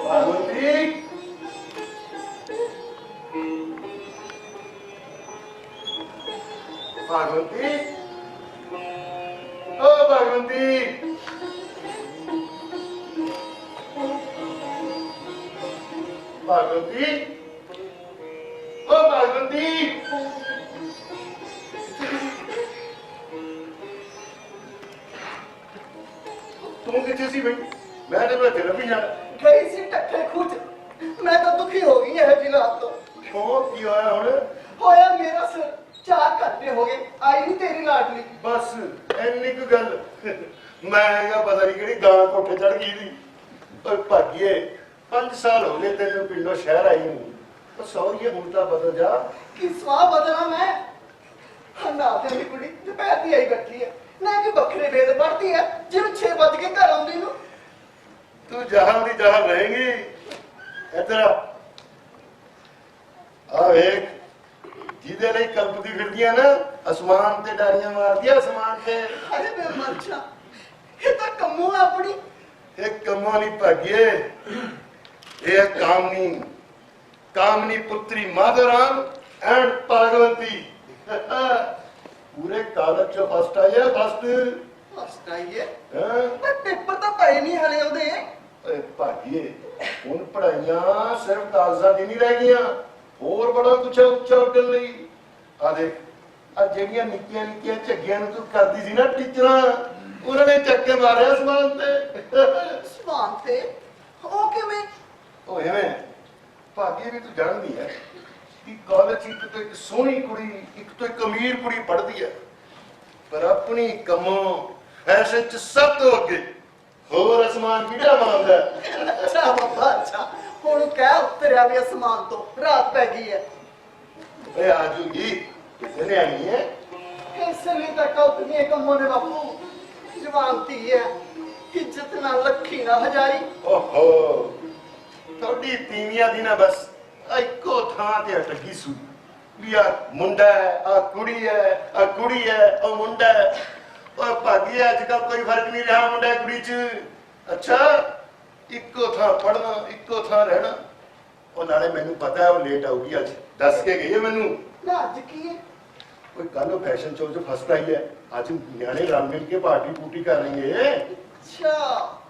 पार्वती पार्वती ओ पार्वती पार्वती ओ पार्वती तू किथे सी भाई मैं तेरे तेरा भी जाना गई सी टट्ठे खूच मैं तो दुखी हो गई है जी रात तो क्यों की होया हुण होया मेरा सिर 4 घंटे हो गए आई नहीं तेरी लाडली बस इन्नी कु गल मैं क्या पता नहीं किहड़ी गां कोठे चढ़ गई थी ओए भागिए 5 साल हो गए तेन पिंडों शहर आई हूं सौरिए हुण तां बदल जा कि स्वाह बदला मैं हंगाते की कुड़ी दोपहर दी आई बैठी है ना कि बखरे वेद पढ़ती है जिन 6 बज के घर आउंदी नु तू जहां दी जहां रहेगी इधर आ वेख जिदे लिए कल्पदी फिरदियां ना आसमान ते डारियां मारदियां आसमान ते अरे मैं मर जा ये तो कमो अपनी एक कम्मा नहीं भागिए ये कामनी कामनी पुत्री माधवराम एंड पार्वती पूरे कॉलेज चो फर्स्ट आई है फर्स्ट फर्स्ट आई है पर पेपर तो पढ़े नहीं हले ओदे ओए भागिए हुन पढ़ाइयां सिर्फ कागजां दी नहीं रह गईयां और बड़ा कुछ है उच्चा उड्डण लई आ देख आ जेड़ियां निक्कियां निक्कियां झग्गियां नु तू करदी सी ना टीचरां उन्हां ने चक के मारे आसमान ते ओ किवें ओ एवें भागी भी तू जानदी है कि कॉलेज एक तो एक सोहनी कुड़ी एक तो एक अमीर कुड़ी पढ़दी है पर अपनी कमों ऐसे च सब तो अगे होर आसमान किहड़ा मारदा अच्छा बाबा अच्छा हुण कह उतरिया भी आसमान तो रात पै गई है ए आजूगी कितने आई है ऐसे नहीं तक उतनी कमों ने बापू जवान धी है इज्जत ना लखी ना हजारी ओहो थोड़ी तीवियां दी ना बस इको थां ते अटकी सू भी आ मुंडा है आ कुड़ी है ओ मुंडा है और भागी अजकल कोई फर्क नहीं रहा मुंडा कुड़ी च अच्छा इको थां पढ़ना इको थां रहना और नाले मैनू पता है वो लेट आऊगी अज दस के गई है मैनू ना अज की है कोई कल फैशन शो जो फर्स्ट आई है आज न्याणे रल मिल के पार्टी पूटी कर रही है अच्छा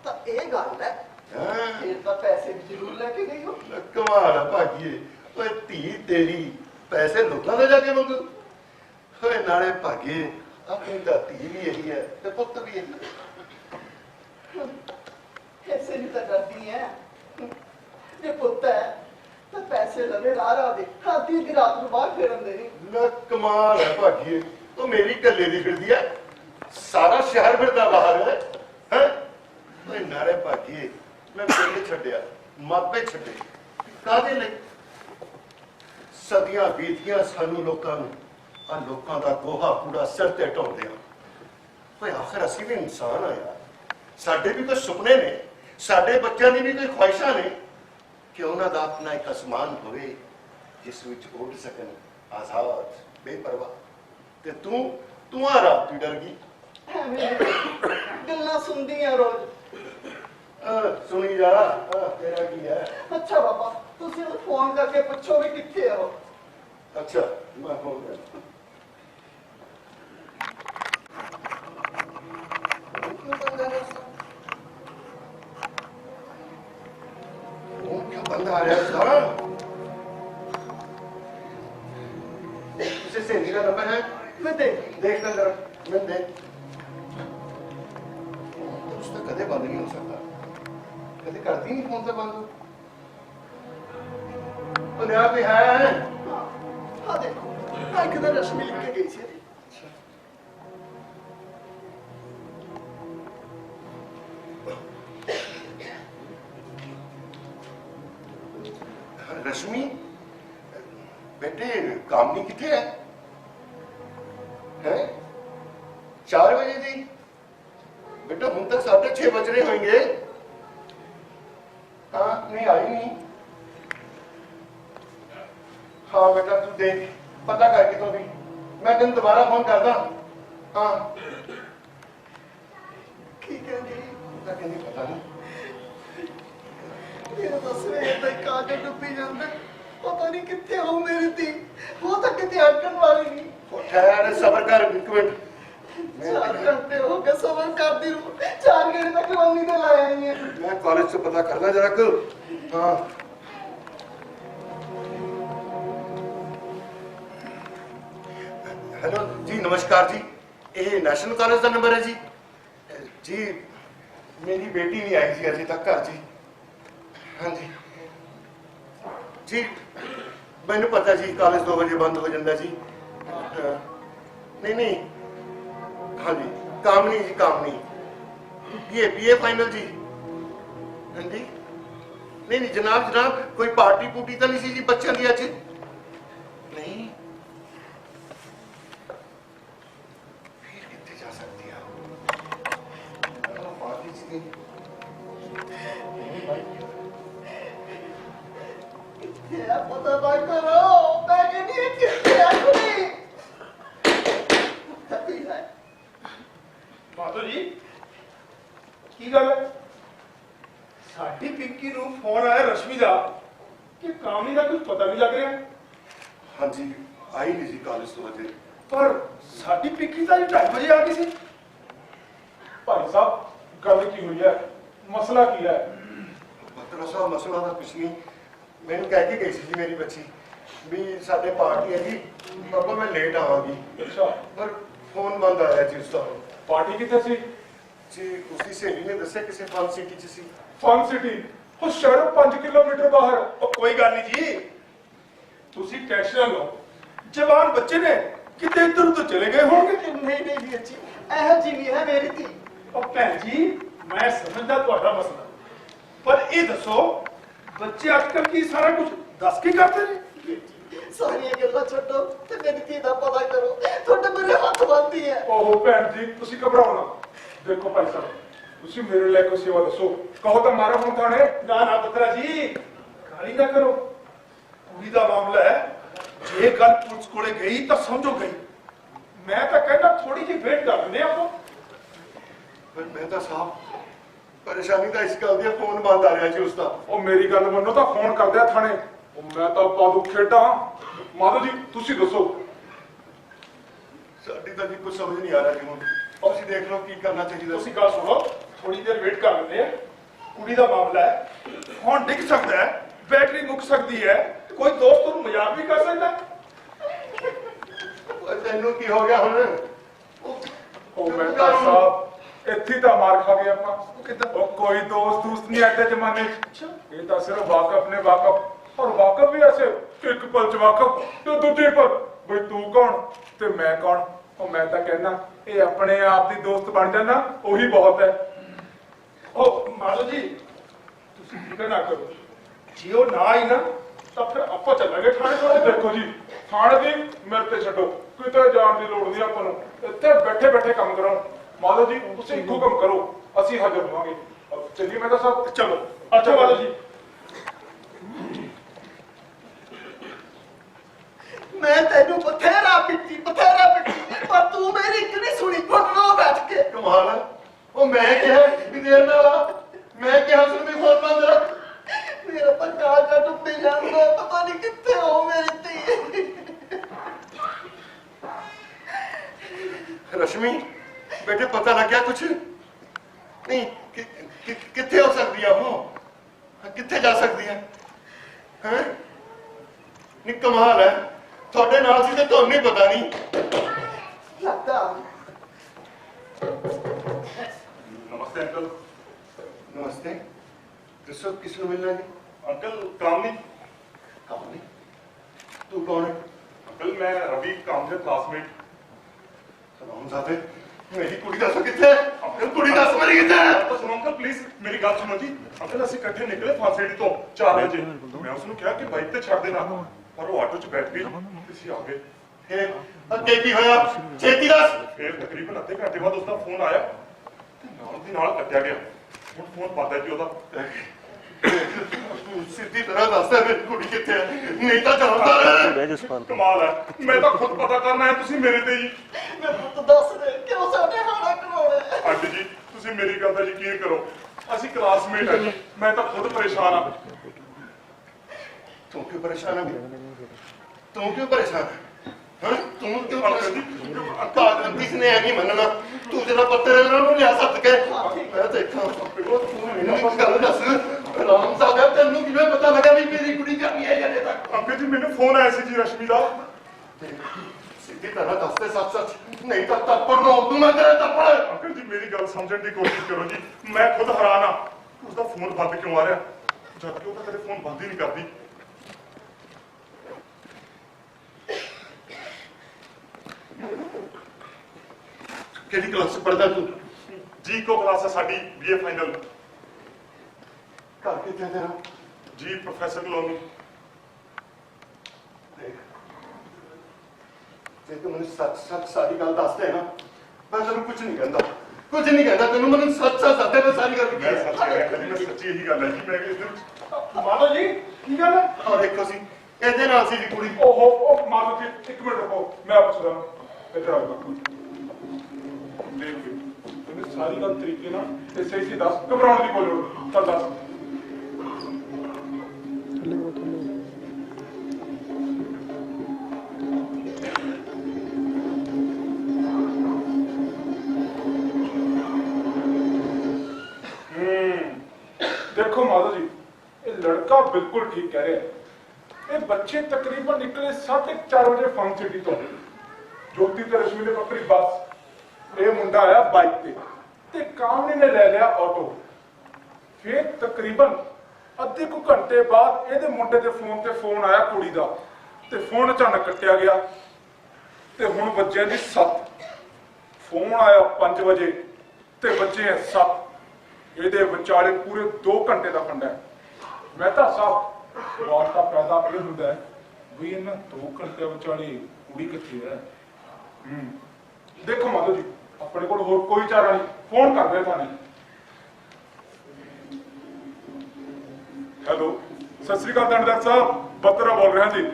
तो ये गल है फिर तो पैसे भी जरूर लेके गई हो कमाल है भागिए ओए धी तेरी पैसे लोगों दे जाके मंगू ओए नाले भागे अपनी दा धी भी यही है ते पुत्त भी यही ऐसे नहीं तो डरती है जे पुत्त है तो पैसे लवे ला दे आधी दी रात को बाहर फेरन दे नहीं ना कमाल है भागिए तो मेरी कल्ले दी फिरदी है सारा शहर फिरदा बाहर है हैं ओए नाले भागिए मैं पिंड छड्डिया मापे छड्डे कादे लई सदियां बीतियां सानू लोकां नू आ लोकां दा गोहा कूड़ा सिर ते ढोंदे आ ओए आखिर असीं भी इंसान आ यार साडे भी कोई सुपने ने साडे बच्चों की भी कोई ख्वाहिशां ने कि उन्हां दा अपना एक आसमान होवे जिस विच उड़ सकन आजाद बेपरवाह ते तू तू आ रात तू डर गई गल्लां सुनदी है रोज सुनी जा तेरा की है अच्छा बाबा तुसी फोन करके पूछो भी किथे हो अच्छा मैं फोन कर क्यों बंद आ रहा है उसे सहेली का नंबर है मैं देखना जरा मैं देख उसका कदे बंद नहीं हो सकता कदे करती नहीं फोन से बंद तो नया भी है हाँ देखो हाँ किधर रश्मि लिख के गई थी रश्मि बेटे कामनी किथे है हैं 4 बजे दी बेटा हम तक 6:30 बज रहे होंगे हाँ नहीं आई नहीं हाँ बेटा तू देख पता करके तो भी मैं तेन दोबारा फोन करदा हाँ ठीक है जी कहती पता नहीं मेरे तो सवेर तक कागज डुबी जाता, पता नहीं कितने हो मेरी थी, वो तो कितने अटकन वाली नहीं। ठहर सबर कर एक मिनट। 4 घंटे हो गए सबर करती रहूं, 4 घंटे तक लवंगी तो लाया नहीं है। मैं कॉलेज से पता करना जरा को। हाँ हेलो जी, नमस्कार जी, ये नेशनल कॉलेज का नंबर है जी। जी मेरी बेटी नहीं आई जी अजे तक घर जी। हाँ जी जी, मैनू पता जी कॉलेज 2 बजे बंद हो जाता जी। नहीं नहीं, हाँ जी काम नहीं जी, काम नहीं। बीए फाइनल जी। हाँ जी नहीं नहीं जनाब, जनाब कोई पार्टी पूटी तो नहीं सी जी बच्चों की अज? नहीं फिर कितने जा सकती है? पार्टी सी क्या पता ना करो, मैं कहनी है कितने आखिरी तभी है। माधो जी की गल है? साडी पिंकी नूं फोन आया रश्मि दा कि कामनी दा कुछ पता नहीं लग रहा। हाँ जी आई नहीं जी कॉलेज 2 बजे। पर साडी पिंकी दा 2:30 बजे आ गई सी। भाई साहब गल की हुई है, मसला की है? बत्रा साहब मसला था कुछ नहीं, मैंने कह के गई सी जी मेरी बच्ची भी साडे पार्टी है जी, पापा मैं लेट आवांगी। अच्छा, पर फोन बंद आ रहा जी उसका। पार्टी किथे सी? जी उसकी सहेली ने दस्या किसी फन सिटी च सी। फन सिटी ਉਹ ਸ਼ਹਿਰੋਂ 5 ਕਿਲੋਮੀਟਰ ਬਾਹਰ। ਉਹ ਕੋਈ ਗੱਲ ਨਹੀਂ ਜੀ, ਤੁਸੀਂ ਟੈਨਸ਼ਨ ਨਾ ਲਓ, ਜਵਾਨ ਬੱਚੇ ਨੇ ਕਿਤੇ ਇੱਧਰ ਉੱਧਰ ਚਲੇ ਗਏ ਹੋਣਗੇ। नहीं नहीं भी अच्छी ऐसा जी नहीं है मेरी थी। ਉਹ ਭੈਣ ਜੀ ਮੈਂ ਸਮਝਦਾ ਤੁਹਾਡਾ ਮਸਲਾ, ਪਰ ਇਹ ਦੱਸੋ ਬੱਚੇ ਅੱਜਕੱਲ ਕੀ ਸਾਰਾ ਕੁਝ ਦੱਸ ਕੇ ਕਰਦੇ ਨੇ? सारियां गल्लां छोड़ो ते मेरी धी दा पता करो, थोड़े मेरे हाथ बंदी है। ਉਹ ਭੈਣ ਜੀ ਤੁਸੀਂ ਘਬਰਾਓ ਨਾ। ਦੇਖੋ ਭਾਈ ਸਾਹਿਬ, ਤੁਸੀਂ ਮੇਰੇ ਲਈ ਕੋਈ ਸੇਵਾ ਦੱਸੋ, ਕਹੋ ਤਾਂ ਮਾਰਾ ਹੁਣ ਥਾਣੇ। ਨਾ ਨਾ ਬਤਰਾ ਜੀ ਗਾਲੀ ਨਾ ਕਰੋ, ਕੁੜੀ ਦਾ ਮਾਮਲਾ ਹੈ, ਜੇ ਗੱਲ ਪੁਲਿਸ ਕੋਲੇ ਗਈ ਤਾਂ ਸਮਝੋ ਗਈ। ਮੈਂ ਤਾਂ ਕਹਿੰਦਾ ਥੋੜੀ ਜਿਹੀ ਵੇਟ ਕਰ ਲੈਂਦੇ ਆਪਾਂ। पर मैं तो साहब परेशानी तो इस गल दी फोन बंद आ रहा जी उसका। ਉਹ ਮੇਰੀ ਗੱਲ ਮੰਨੋ ਤਾਂ ਫੋਨ ਕਰਦੇ ਆ ਥਾਣੇ। ਉਹ ਮੈਂ ਤਾਂ ਪਾਦੂ ਖੇਡਾਂ। ਮਾਧੋ ਜੀ ਤੁਸੀਂ ਦੱਸੋ। साडी तो जी कुछ समझ नहीं आ रहा जी हुण। तुसीं देख लो की करना चाहिए। ਤੁਸੀਂ ਗੱਲ ਸੁਣੋ, ਥੋੜੀ ਦੇਰ ਵੇਟ ਕਰ ਲੈਂਦੇ ਆ। ਕੁੜੀ ਦਾ ਮਾਮਲਾ ਹੈ, ਫੋਨ ਡਿੱਗ ਸਕਦਾ ਹੈ, ਬੈਟਰੀ ਮੁੱਕ ਸਕਦੀ ਹੈ, ਕੋਈ ਦੋਸਤ ਨੂੰ ਮਜ਼ਾਕ ਵੀ ਕਰ ਸਕਦਾ। तेनू की हो गया हुण? ਉਹ ਮਹਿਤਾ ਸਾਹਿਬ ਇੱਥੇ ਤਾਂ ਮਾਰ ਖਾ ਗਏ ਆਪਾਂ। ਉਹ ਕੋਈ ਦੋਸਤ ਨਹੀਂ ਅੱਜ ਦੇ ਜ਼ਮਾਨੇ 'ਚ। ਇਹ ਤਾਂ ਸਿਰਫ ਵਾਕਫ ਨੇ, ਵਾਕਫ। ਔਰ ਵਾਕਫ ਵੀ ਐਸੇ ਕਿ ਇੱਕ ਪਲ 'ਚ ਵਾਕਫ ਤੇ ਦੂਜੇ ਪਲ ਬਈ ਤੂੰ ਕੌਣ ਤੇ ਮੈਂ ਕੌਣ। ਉਹ ਮੈਂ ਤਾਂ ਕਹਿੰਦਾ ਇਹ ਆਪਣੇ ਆਪ ਦੀ ਦੋਸਤ ਬਣ ਜਾਣਾ ਉਹੀ ਬਹੁਤ ਹੈ। ਉਹ ਮਾਲੋ ਜੀ ਤੁਸੀਂ ਫਿਕਰ ਨਾ ਕਰੋ, ਜੇ ਉਹ ਨਾ ਆਈ ਨਾ ਤਾਂ ਫਿਰ ਆਪਾਂ ਚੱਲਾਂਗੇ ਥਾਣੇ ਕੋਲ। ਦੇਖੋ ਜੀ ਥਾਣੇ ਦੀ ਮੇਰੇ ਤੇ ਛੱਡੋ, ਕਿਤੇ ਜਾਣ ਦੀ ਲੋੜ ਨਹੀਂ ਆਪਾਂ ਨੂੰ, ਇੱਥੇ ਬੈਠੇ ਬੈਠੇ ਕੰਮ ਕਰੋ। ਮਾਲੋ ਜੀ ਤੁਸੀਂ ਇੱਕ ਹੁਕਮ ਕਰੋ, ਅਸੀਂ ਹਾਜ਼ਰ ਹੋਵਾਂਗੇ। ਚੱਲੀਏ ਮਹਿਤਾ ਸਾਹਿਬ, ਚਲੋ। ਅੱਛਾ ਮਾਲੋ ਜੀ। मैं तेनू बथेरा पिटी, पर तू मेरी एक नहीं सुनी। घुटनो बैठ के कमाल है। ओ मैं क्या भी देर ना ला, मैं क्या सुन भी फोन बंद रख। मेरा तो कागज डुबी जाता, पता नहीं कितने हो मेरी धी। रश्मि बेटे पता लग गया कुछ नहीं? कितने हो सकती है वो? कितने जा सकती है? हैं? नहीं कमाल है, थोड़े नाल सी ते तुहानू ही पता नहीं। लगता नमस्ते अंकल। नमस्ते, दसो किस नूं मिलना जी? अंकल कामनी। कामनी? तू कौन है? अंकल मैं रवि काम के क्लासमेट। सलाम साथे, मेरी कुड़ी दसो किथे? अंकल कुड़ी दस मेरी किथे? तो सुनो अंकल प्लीज मेरी गल सुनो जी। अंकल ਅਸੀਂ ਇਕੱਠੇ ਨਿਕਲੇ ਫਾਂਸੇੜੀ ਤੋਂ 4 ਵਜੇ। ਮੈਂ ਉਸ ਨੂੰ ਕਿਹਾ ਕਿ ਬਾਈਕ ਤੇ ਛੱਡ ਦੇਣਾ, ਪਰ ਉਹ ਆਟੋ 'ਚ ਬੈਠ ਗਈ। ਤੁਸੀਂ ਆ ਗਏ। फिर अगे की होया? छेती दस। ਫਿਰ ਤਕਰੀਬਨ ਅੱਧੇ ਘੰਟੇ ਬਾਅਦ ਉਸਦਾ ਫੋਨ ਆਇਆ ਤੇ ਨਾਲ ਦੀ ਨਾਲ ਕੱਟਿਆ ਗਿਆ। ਹੁਣ ਫੋਨ ਬੰਦ ਹੈ ਜੀ ਉਹਦਾ। सीधी तरह दस है मेरी कुड़ी किथे है, नहीं तो जानता रहे। ਕਮਾਲ ਹੈ, ਮੈਂ ਤਾਂ ਖੁਦ ਪਤਾ ਕਰਨਾ ਹੈ, ਤੁਸੀਂ ਮੇਰੇ ਤੇ ਜੀ। मैं पुत दस दे क्यों साडे हाड़ा करवाना। ਆਂਟੀ ਜੀ ਤੁਸੀਂ ਮੇਰੀ ਗੱਲ ਦਾ ਯਕੀਨ ਕਰੋ, ਅਸੀਂ ਕਲਾਸਮੇਟ ਹਾਂ ਜੀ। ਮੈਂ ਤਾਂ ਖੁਦ ਪਰੇਸ਼ਾਨ ਹਾਂ। तू क्यों परेशान है? तू क्यों परेशान है? हाँ? तू क्यों परेशान? किसने है नहीं मनना? तू जरा पत्थर लिया सत के मैं देखा तू मैंने गल दस राम साहब तेन किवें पता लगा भी मेरी कुड़ी करनी है जले तक? अंकल जी मैंने फोन आया सी जी रश्मि दा। सीधी तरह दसते सच सच नहीं तो तप्पड़ नो तू मैं तेरे तप्पड़। अंकल जी मेरी गल समझने की कोशिश करो जी, मैं खुद हैरान हाँ उसका फोन बंद क्यों आ रहा, जबकि वो कदे फोन बंद ही नहीं करती। केड़ी क्लास पढ़दा तू? जी को क्लास है साडी बीए फाइनल। घर किथे तेरा? जी प्रोफेसर कॉलोनी। देख जे तू मैंने सच सच सारी गल दस दे ना मैं तेन कुछ नहीं कहता तेन मैंने सच सच दस दे सारी गल मैं सच है मैं सच्ची यही गल है जी। मैं इस दिन माता जी की गल है? और देखो सी ਇਹਦੇ ਨਾਲ ਸੀ ਜੀ ਕੁੜੀ। ओहो ओ माता जी एक मिनट रुको, मैं आपको सुना इधर आओ। देख तूने सारी गल तरीके ना ते सही सी दस, घबराउण दी कोई लोड़ नहीं। चल दस। देखो माता जी ये लड़का बिल्कुल ठीक कह रहे हैं। ये बच्चे तकरीबन निकले 4:30 बजे फन सिटी तो। ज्योति ते रश्मि ने पकड़ी बस, ये मुंडा आया बाइक ते कामनी ने ले लिया ऑटो। फिर तकरीबन अद्धे को घंटे बाद ये मुंडे के फोन ते फोन आया कुड़ी दा ते फोन अचानक कट्टिया गया ते हुण बजे जी 7। फोन आया 5 बजे ते बजे है 7। ਇਹਦੇ ਵਿਚਾਲੇ पूरे 2 घंटे का फंडा है। मैं तो साहब बात का पैदा ये ਹੁੰਦਾ है भी ਇਹਨਾਂ 2 घंटे ਵਿਚਾਲੇ कुड़ी किथे है। देखो माधो जी अपने को होर कोई चारा नहीं, फोन कर दे थाने। हेलो सत श्री अकाल थानेदार साहब, बत्रा बोल रहे हैं जी।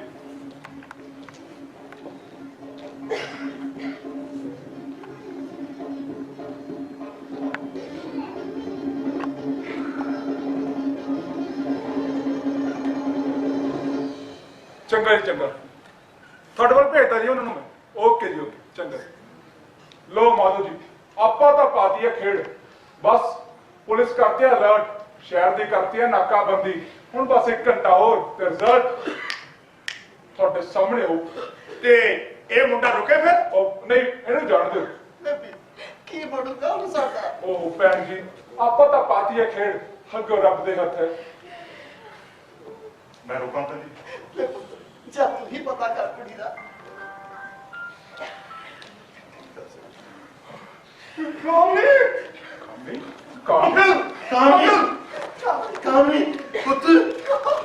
चंगा जी चंगा, थोड़े वाल भेजता जी उन्होंने मैं। ओके जी ओके चंगा। लो माधो जी आपा तो पाती है खेड़, बस पुलिस करती है अलर्ट, शहर की करती है नाकाबंदी। हुण बस 1 घंटा हो ते रिजल्ट थोड़े सामने हो। ते ये मुंडा रुके फिर? ओ नहीं इन्हें जान दो। ਕੀ ਬਣੂਗਾ ਹੁਣ ਸਾਡਾ? ओ भैन जी आपा तो पाती है खेड़, अगो रब दे हथ है। मैं रुका अंकल जी। ਜਾ ਤੂੰ ਹੀ ਪਤਾ ਕਰ ਕੁੜੀ ਦਾ। ਕਾਮਨੀ ਪੁੱਤ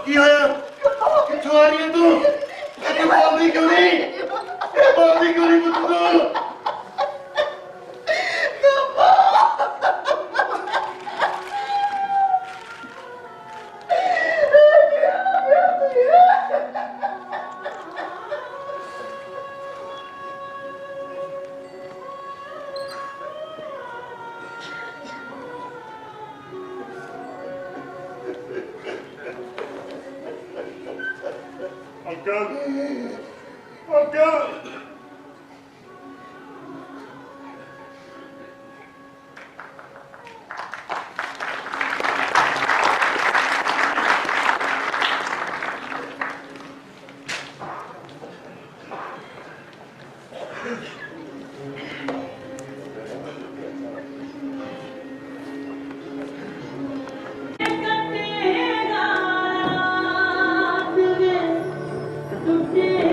ਕੀ ਹੋਇਆ? ਕਿੱਥੋਂ ਆ ਰਹੀ ਹੈ ਤੂੰ? ਤੂੰ ਬੋਲਦੀ ਕਿਉਂ ਨਹੀਂ? ਬੋਲਦੀ ਕਿਉਂ ਨਹੀਂ ਪੁੱਤ ਤੂੰ? Uncle uncle Yeah.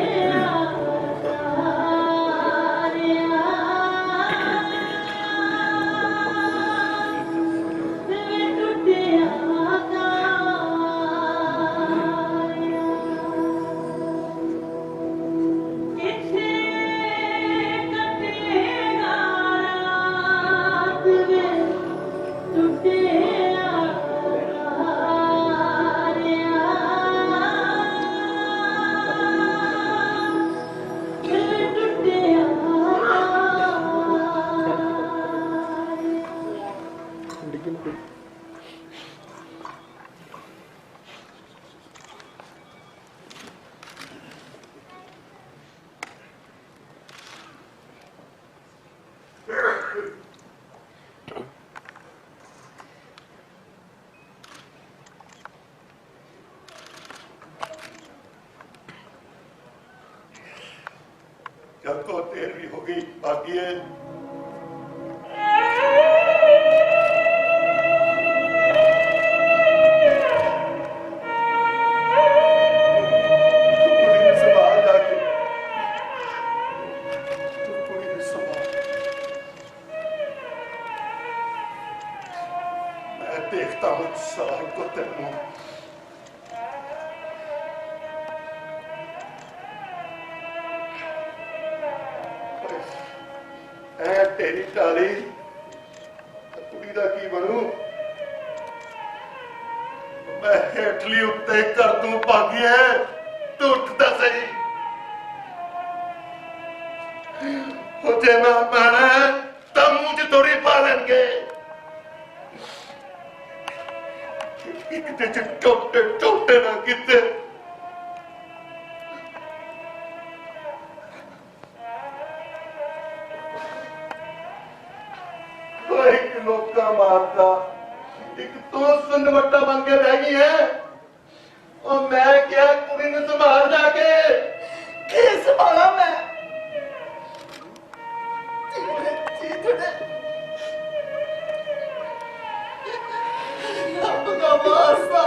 जब तो देर भी हो गई, बाकी है देखता हूँ साहब को तेनू ऐ तेरी टाली कुड़ी दा की बनू मैं हेठली उत्ते कर दूं भागी है तू उठदा सही हो जे मैं पाना तां मुंह च थोड़ी पा लेंगे किते टोटे टोटे ना किते एक लोका मारता एक तो सुनवट्टा बन के रह गई है और मैं क्या कुड़ी ने संभाल जाके की संभाला मैं अपना वास्ता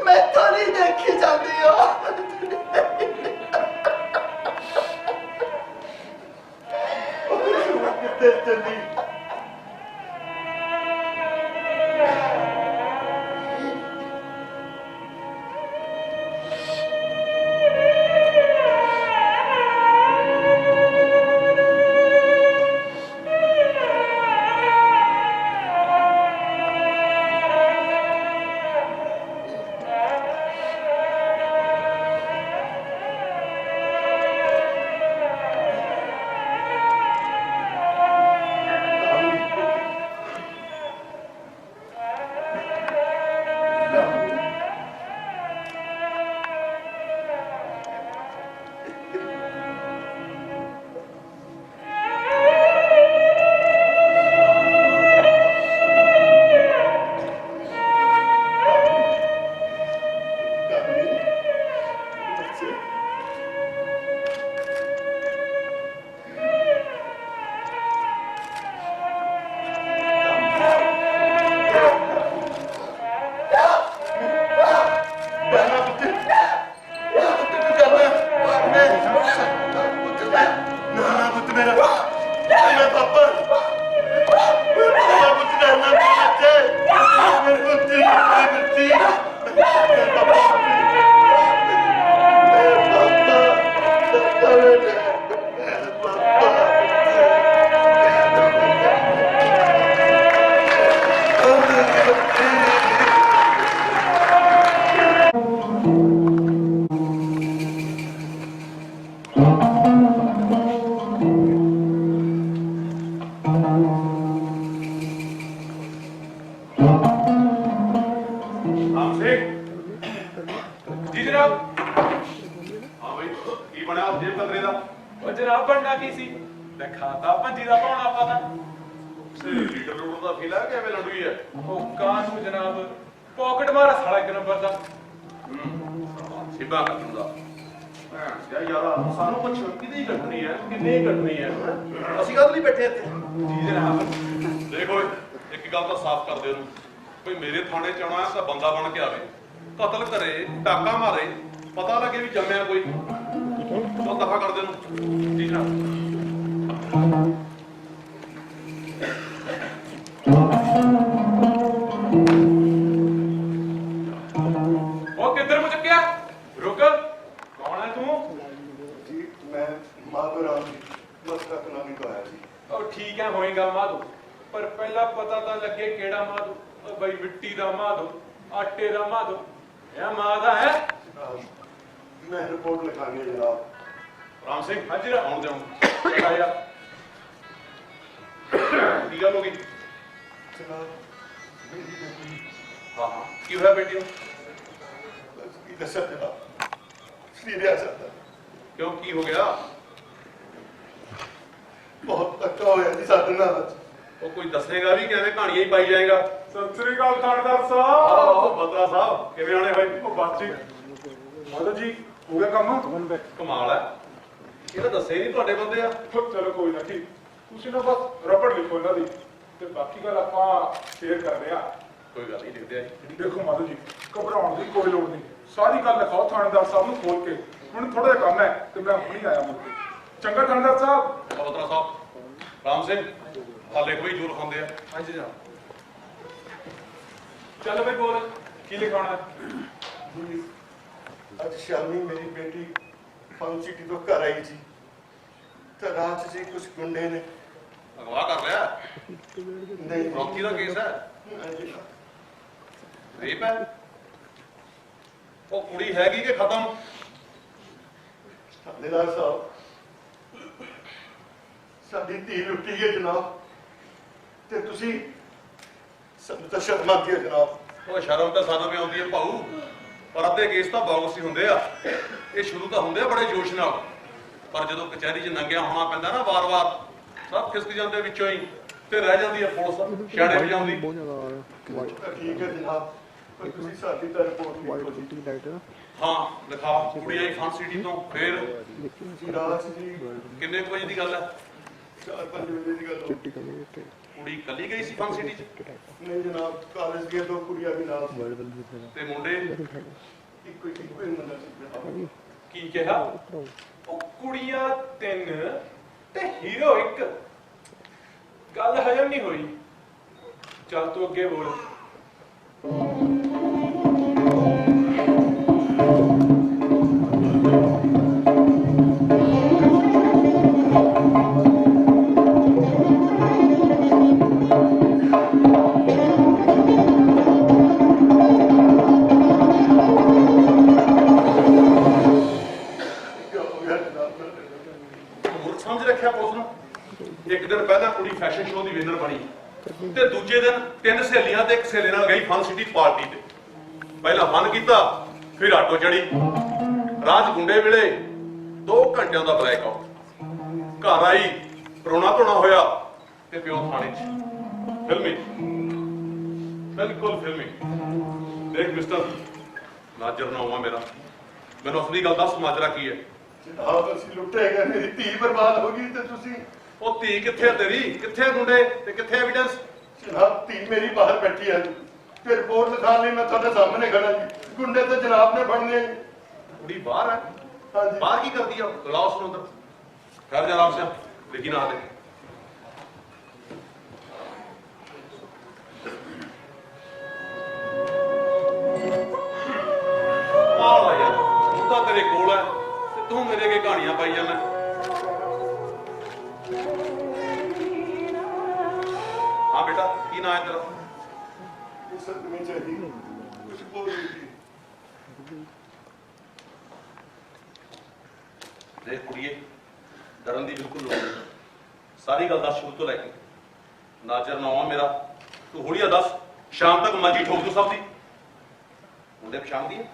मैं तो नहीं देखी जाती हो कितने चली ਬਹੁਤ ਧੱਕਾ ਹੋਇਆ ਜੀ ਸਾਡੇ ਨਾਲ ਅੱਜ। ਉਹ ਕੋਈ ਦੱਸੇਗਾ ਵੀ ਕਿਵੇਂ ਕਹਾਣੀਆਂ ਹੀ ਪਾਈ ਜਾਏਗਾ। ਸਤਿ ਸ੍ਰੀ ਅਕਾਲ ਥਾਣੇਦਾਰ ਸਾਹਿਬ। ਆਹੋ ਬਤਰਾ ਸਾਹਿਬ ਕਿਵੇਂ ਆਉਣੇ ਹੋਏ? ਉਹ ਬਾਤ ਜੀ ਮਾਤਾ ਜੀ ਹੋ ਗਿਆ ਕੰਮ? ਕਮਾਲ ਹੈ, ਇਹ ਤਾਂ ਦੱਸੇ ਨਹੀਂ ਤੁਹਾਡੇ ਬੰਦੇ ਆ। ਚਲੋ ਕੋਈ ਨਾ ਠੀਕ, ਤੁਸੀਂ ਨਾ ਬਸ ਰਬੜ ਲਿਖੋ ਇਹਨਾਂ ਦੀ ਤੇ ਬਾਕੀ ਗੱਲ ਆਪਾਂ ਸ਼ੇਅਰ ਕਰਦੇ ਆ। ਕੋਈ ਗੱਲ ਨਹੀਂ, ਲਿਖਦੇ ਆ ਜੀ। ਦੇਖੋ ਮਾਤਾ ਜੀ ਘਬਰਾਉਣ ਦੀ ਕੋਈ ਲੋੜ ਨਹੀਂ, ਸਾਰੀ ਗੱਲ ਲਿਖਾਓ ਥਾਣੇਦਾਰ ਸਾਹਿਬ ਨੂੰ ਖੋਲ ਕੇ। ਹੁਣ ਥੋੜਾ ਜਿਹਾ ਕੰਮ ਹੈ ਤੇ ਮੈਂ ਹੁਣੀ ਆਇਆ ਮੁੜ ਕੇ। ਚੰਗਾ ਥਾਣੇਦਾਰ ਸਾਹਿਬ। ਬਤਰਾ ਸਾਹਿਬ, ਰਾਮ ਸਿੰਘ ਹਾਲੇ ਕੋਈ ਜੋਰ ਖਾਂਦੇ ਆ। ਹਾਂਜੀ ਜਨਾਬ। ਚੱਲ ਬਈ ਬੋਲ ਕੀ ਲਿਖਾਉਣਾ? ਜੀ ਅੱਜ ਸ਼ਾਮੀ ਮੇਰੀ ਬੇਟੀ ਫਨ ਸਿਟੀ ਤੋਂ ਘਰ ਆਈ ਜੀ, ਤਾਂ ਰਾਤ 'ਚ ਜੀ ਕੁਝ ਗੁੰਡੇ ਨੇ ਅਗਵਾ ਕਰ ਲਿਆ? ਨਹੀਂ ਰੌਕੀ ਦਾ ਕੇਸ ਹੈ? ਹਾਂਜੀ, ਰੇਪ ਹੈ? ਉਹ ਕੁੜੀ ਹੈਗੀ ਕਿ ਖਤਮ? ਥਾਣੇਦਾਰ ਸਾਹਿਬ ਸਾਡੀ ਧੀ ਲੁੱਟੀ ਹੈ ਜਨਾਬ, ਤੇ ਤੁਸੀਂ ਸਾਨੂੰ ਤਾਂ ਸ਼ਰਮ ਆਉਂਦੀ ਹੈ ਜਨਾਬ। ਉਹ ਸ਼ਰਮ ਤਾਂ ਸਾਨੂੰ ਵੀ ਆਉਂਦੀ ਹੈ ਭਾਊ, ਪਰ ਅੱਧੇ ਕੇਸ ਤਾਂ ਬੌਕਸ ਹੀ ਹੁੰਦੇ ਆ। ਇਹ ਸ਼ੁਰੂ ਤਾਂ ਹੁੰਦੇ ਆ ਬੜੇ ਜੋਸ਼ ਨਾਲ, ਪਰ ਜਦੋਂ ਕਚਹਿਰੀ 'ਚ ਨੰਗਿਆ ਹੋਣਾ ਪੈਂਦਾ ਨਾ ਵਾਰ-ਵਾਰ, ਸਭ ਖਿਸਕ ਜਾਂਦੇ ਵਿੱਚੋਂ ਹੀ, ਤੇ ਰਹਿ ਜਾਂਦੀ ਹੈ ਪੁਲਿਸ ਛਾੜੇ ਵਜਾਉਂਦੀ। ਤਾਂ ਠੀਕ ਹੈ ਜਨਾਬ, ਪਰ ਤੁਸੀਂ ਸਾਡੀ ਤਾਂ ਰਿਪੋਰਟ ਲਿਖੋ ਜੀ। ਹਾਂ ਲਿਖਾ, ਕੁੜੀ ਆਈ ਫਨ ਸਿਟੀ ਤੋਂ। ਫਿਰ ਜੀ ਰਾਤ 'ਚ ਜੀ ਕਿੰਨੇ ਕੁ ਵਜੇ ਦੀ ਗੱਲ ਹੈ? 4-5 ਵਜੇ ਦੀ ਗੱਲ ਹੋ। ਕੁੜੀ ਕੱਲੀ ਗਈ ਸੀ ਫਨ ਸਿਟੀ 'ਚ? ਨਹੀਂ ਜਨਾਬ, ਕਾਲਜ ਦੀਆਂ 2 ਕੁੜੀਆਂ ਵੀ ਨਾਲ ਸੀ। ਤੇ ਮੁੰਡੇ? ਇੱਕੋ ਹੀ ਮੁੰਡਾ ਸੀ ਜਨਾਬ। ਕੀ ਕਿਹਾ? ਉਹ ਕੁੜੀਆਂ 3 ਤੇ ਹੀਰੋ 1। ਗੱਲ ਹਜਮ ਨਹੀਂ ਹੋਈ। ਚੱਲ ਤੂੰ ਅੱਗੇ ਬੋਲ। ਹੋ ਗਿਆ ਜਨਾਬ। ਮੂਰਖ ਸਮਝ ਰੱਖਿਆ ਪੁਲਿਸ ਨੂੰ। ਇੱਕ ਦਿਨ ਪਹਿਲਾਂ ਕੁੜੀ ਫੈਸ਼ਨ ਸ਼ੋਅ ਦੀ ਵਿਨਰ ਬਣੀ, ਤੇ ਦੂਜੇ ਦਿਨ 3 ਸਹੇਲੀਆਂ ਤੇ 1 ਸਹੇਲੇ ਨਾਲ ਗਈ ਫਨ ਸਿਟੀ ਪਾਰਟੀ ਤੇ। ਪਹਿਲਾਂ ਫਨ ਕੀਤਾ, ਫਿਰ ਆਟੋ ਚੜੀ। ਰਾਤ ਗੁੰਡੇ ਵੇਲੇ 2 ਘੰਟਿਆਂ ਦਾ ਬਲੈਕ ਆਊਟ। ਘਰ ਆਈ, ਰੋਣਾ ਧੋਣਾ ਹੋਇਆ, ਤੇ ਪਿਓ ਥਾਣੇ 'ਚ। ਫਿਲਮੀ, ਬਿਲਕੁਲ ਫਿਲਮੀ। ਦੇਖ ਮਿਸਟਰ, ਨਾਜਰ ਨਾ ਹੋਵਾਂ ਮੇਰਾ, ਮੈਨੂੰ ਅਸਲੀ ਗੱਲ ਦੱਸ, ਮਾਜਰਾ ਕੀ ਹੈ? ਜਨਾਬ ਅਸੀਂ ਲੁੱਟੇ ਗਏ, ਮੇਰੀ ਧੀ ਬਰਬਾਦ ਹੋ ਗਈ, ਤੇ ਤੁਸੀਂ ਉਹ ਧੀ ਕਿੱਥੇ ਆ ਤੇਰੀ? ਕਿੱਥੇ ਆ ਮੁੰਡੇ ਤੇ ਕਿੱਥੇ ਐਵੀਡੈਂਸ? ਜਨਾਬ ਧੀ ਮੇਰੀ ਬਾਹਰ ਬੈਠੀ ਹੈ ਜੀ, ਤੇ ਰਿਪੋਰਟ ਲਿਖਾਉਣ ਲਈ ਮੈਂ ਤੁਹਾਡੇ ਸਾਹਮਣੇ ਖੜਾ ਜੀ। ਗੁੰਡੇ ਤੇ ਜਨਾਬ ਨੇ ਫੜਨੇ ਜੀ। ਕੁੜੀ ਬਾਹਰ ਹੈ? ਹਾਂਜੀ ਬਾਹਰ ਕੀ ਕਰਦੀ ਆ? ਲਾਓ ਉਸ ਨੂੰ ਅੰਦਰ। ਕਰ ਜਾ ਆਰਾਮ ਸੇ, ਲੇਕਿਨ ਆ ਦੇ। ਆਲਾ ਯਾਰ, ਹੁਣ ਤਾਂ ਤੇਰੇ ਕੋਲ ਹੈ ਤੇ ਤੂੰ ਮੇਰੇ ਅੱਗੇ ਕਹਾਣੀਆਂ ਪਾਈ ਜਾਂਦਾ। ਹਾਂ ਬੇਟਾ, ਕੀ ਨਾਂ ਹੈ ਤੇਰਾ? ਇਹ ਸਭ तुम्हें चाहिए कुछ बोल रही थी। ਦੇਖ ਕੁੜੀਏ, ਡਰਨ ਦੀ ਬਿਲਕੁਲ ਲੋੜ ਨਹੀਂ। ਸਾਰੀ ਗੱਲ ਦੱਸ ਸ਼ੁਰੂ ਤੋਂ ਲੈ ਕੇ। ਨਾਜਰ ਨਾ ਮੇਰਾ, ਤੂੰ ਹੁਲੀਆ ਦੱਸ। ਸ਼ਾਮ ਤੱਕ ਮੰਜੀ ਠੋਕ ਦੂ ਸਭ ਦੀ। ਮੁੰਡੇ ਪਛਾਣਦੀ ਹੈ?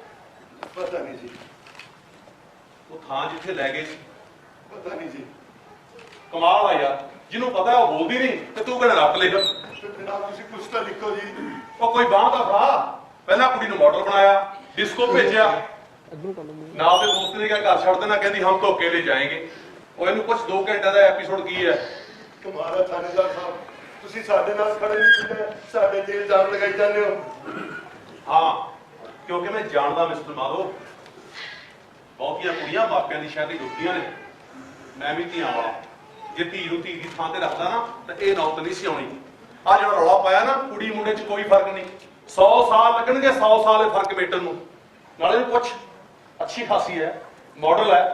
पता नहीं जी, ਉਹ ਥਾਂ ਜਿੱਥੇ ਲੈ ਗਏ ਸੀ। पता नहीं जी। ਕਮਾਲ ਆ ਯਾਰ, ਜਿਹਨੂੰ ਪਤਾ ਹੈ ਉਹ ਬੋਲਦੀ ਨਹੀਂ, ਤੇ ਤੂੰ ਕਿਹੜਾ ਰੱਟ ਲਿਖ। तो जनाब तुसी कुछ तो लिखो जी। ਉਹ ਕੋਈ ਬਾਂਹ ਦਾ ਫੜਾ। ਪਹਿਲਾਂ ਕੁੜੀ ਨੂੰ ਮਾਡਲ ਬਣਾਇਆ, ਡਿਸਕੋ ਭੇਜਿਆ, ਨਾਲ ਦੇ ਦੋਸਤ ਨੇ ਕਿਹਾ ਘਰ ਛੱਡ ਦੇਣਾ, ਕਹਿੰਦੀ ਹਮ ਤੋਂ ਅਕੇਲੇ ਜਾਏਂਗੇ। ਉਹ ਇਹਨੂੰ ਕੁਝ 2 ਘੰਟੇ ਦਾ ਐਪੀਸੋਡ ਕੀ ਹੈ? तुम्हारा थानेदार साहब, तुसी साडे नाल खड़े नहीं किते, साडे ते इल्जाम लगाई जांदे हो। ਹਾਂ, ਕਿਉਂਕਿ ਮੈਂ ਜਾਣਦਾ ਮਿਸਟਰ ਮਾਧੋ, ਬਹੁਤੀਆਂ ਕੁੜੀਆਂ ਮਾਪਿਆਂ ਦੀ ਸ਼ਾਦੀ ਰੁਕਦੀਆਂ ਨੇ। ਮੈਂ ਵੀ ਧੀਆਂ ਵਾਲਾ, ਜੇ ਧੀ ਨੂੰ ਧੀ ਦੀ ਥਾਂ ਤੇ ਰੱਖਦਾ ਨਾ, ਤਾਂ ਇਹ ਨੌਬਤ ਨਹੀਂ ਸੀ ਆਉਣੀ। ਆ ਜਿਹੜਾ ਰੌਲਾ ਪਾਇਆ ਨਾ, ਕੁੜੀ ਮੁੰਡੇ 'ਚ ਕੋਈ ਫਰਕ ਨਹੀਂ। 100 ਸਾਲ ਲੱਗਣਗੇ, 100 ਸਾਲ ਇਹ ਫਰਕ ਮੇਟਣ ਨੂੰ। ਨਾਲੇ ਨੂੰ ਪੁੱਛ, ਅੱਛੀ ਖਾਸੀ ਹੈ, ਮਾਡਲ ਹੈ।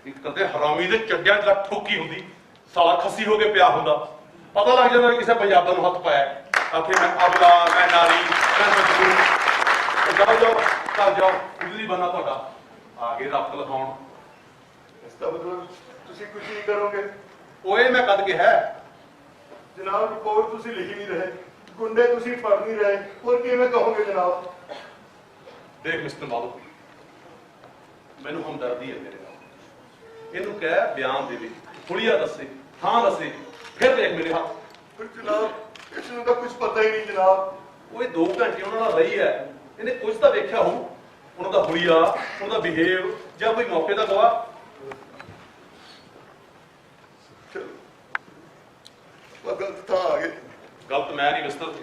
ਇੱਕ ਕਦੇ ਹਰਾਮੀ ਦੇ ਚੱਡਿਆਂ 'ਚ ਲੱਤ ਠੋਕੀ ਹੁੰਦੀ, ਸਾਲਾ ਖੱਸੀ ਹੋ ਕੇ ਪਿਆ ਹੁੰਦਾ, ਪਤਾ ਲੱਗ ਜਾਂਦਾ ਵੀ ਕਿਸੇ ਪੰਜਾਬਣ ਨੂੰ ਹੱਥ ਪਾਇਆ। ਆਖੇ ਮੈਂ ਅਬਲਾ, ਮੈਂ ਨਾਰੀ, ਮੈਂ ਮਜਬੂਰ। ਜਾਓ ਜਾਓ, ਘਰ ਜਾਓ, ਬਿਜਲੀ ਬੰਨਾ ਤੁਹਾਡਾ। ਆ ਗਏ ਰਫਤ ਲਿਖਾਉਣ। इसका मतलब तुसी कुछ नहीं करोगे ਓਏ ਮੈਂ ਕਦ ਕਿਹਾ? जनाब? रिपोर्ट तुसी लिख ही नहीं रहे, गुंडे तुसी फड़ नहीं रहे, और किवें कहोगे जनाब? ਦੇਖ ਮਿਸਟਰ ਮਾਧੋ, ਮੈਨੂੰ ਹਮਦਰਦੀ ਹੈ ਤੇਰੇ ਨਾਲ। ਇਹਨੂੰ ਕਹਿ ਬਿਆਨ ਦੇਵੇ, ਹੁਲੀਆ ਦੱਸੇ, ਥਾਂ ਦੱਸੇ ਫਿਰ ਦੇਖ ਮੇਰੇ ਹੱਥ। ਪਰ ਜਨਾਬ ਇਸ ਨੂੰ ਤਾਂ ਕੁਝ ਪਤਾ ਹੀ ਨਹੀਂ ਜਨਾਬ। ਉਹ 2 ਘੰਟੇ ਉਹਨਾਂ ਨਾਲ ਰਹੀ ਹੈ, ਇਹਨੇ ਕੁਝ ਤਾਂ ਵੇਖਿਆ ਹੋਊ, ਉਹਨਾਂ ਦਾ ਹੁਲੀਆ, ਉਹਨਾਂ ਦਾ ਬਿਹੇਵ, ਜਾਂ ਕੋਈ ਮੌਕੇ ਦਾ ਗਵਾਹ। ਗਲਤ ਤਾਂ ਆ ਗਏ। ਗਲਤ ਮੈਂ ਨਹੀਂ ਮਿਸਟਰ,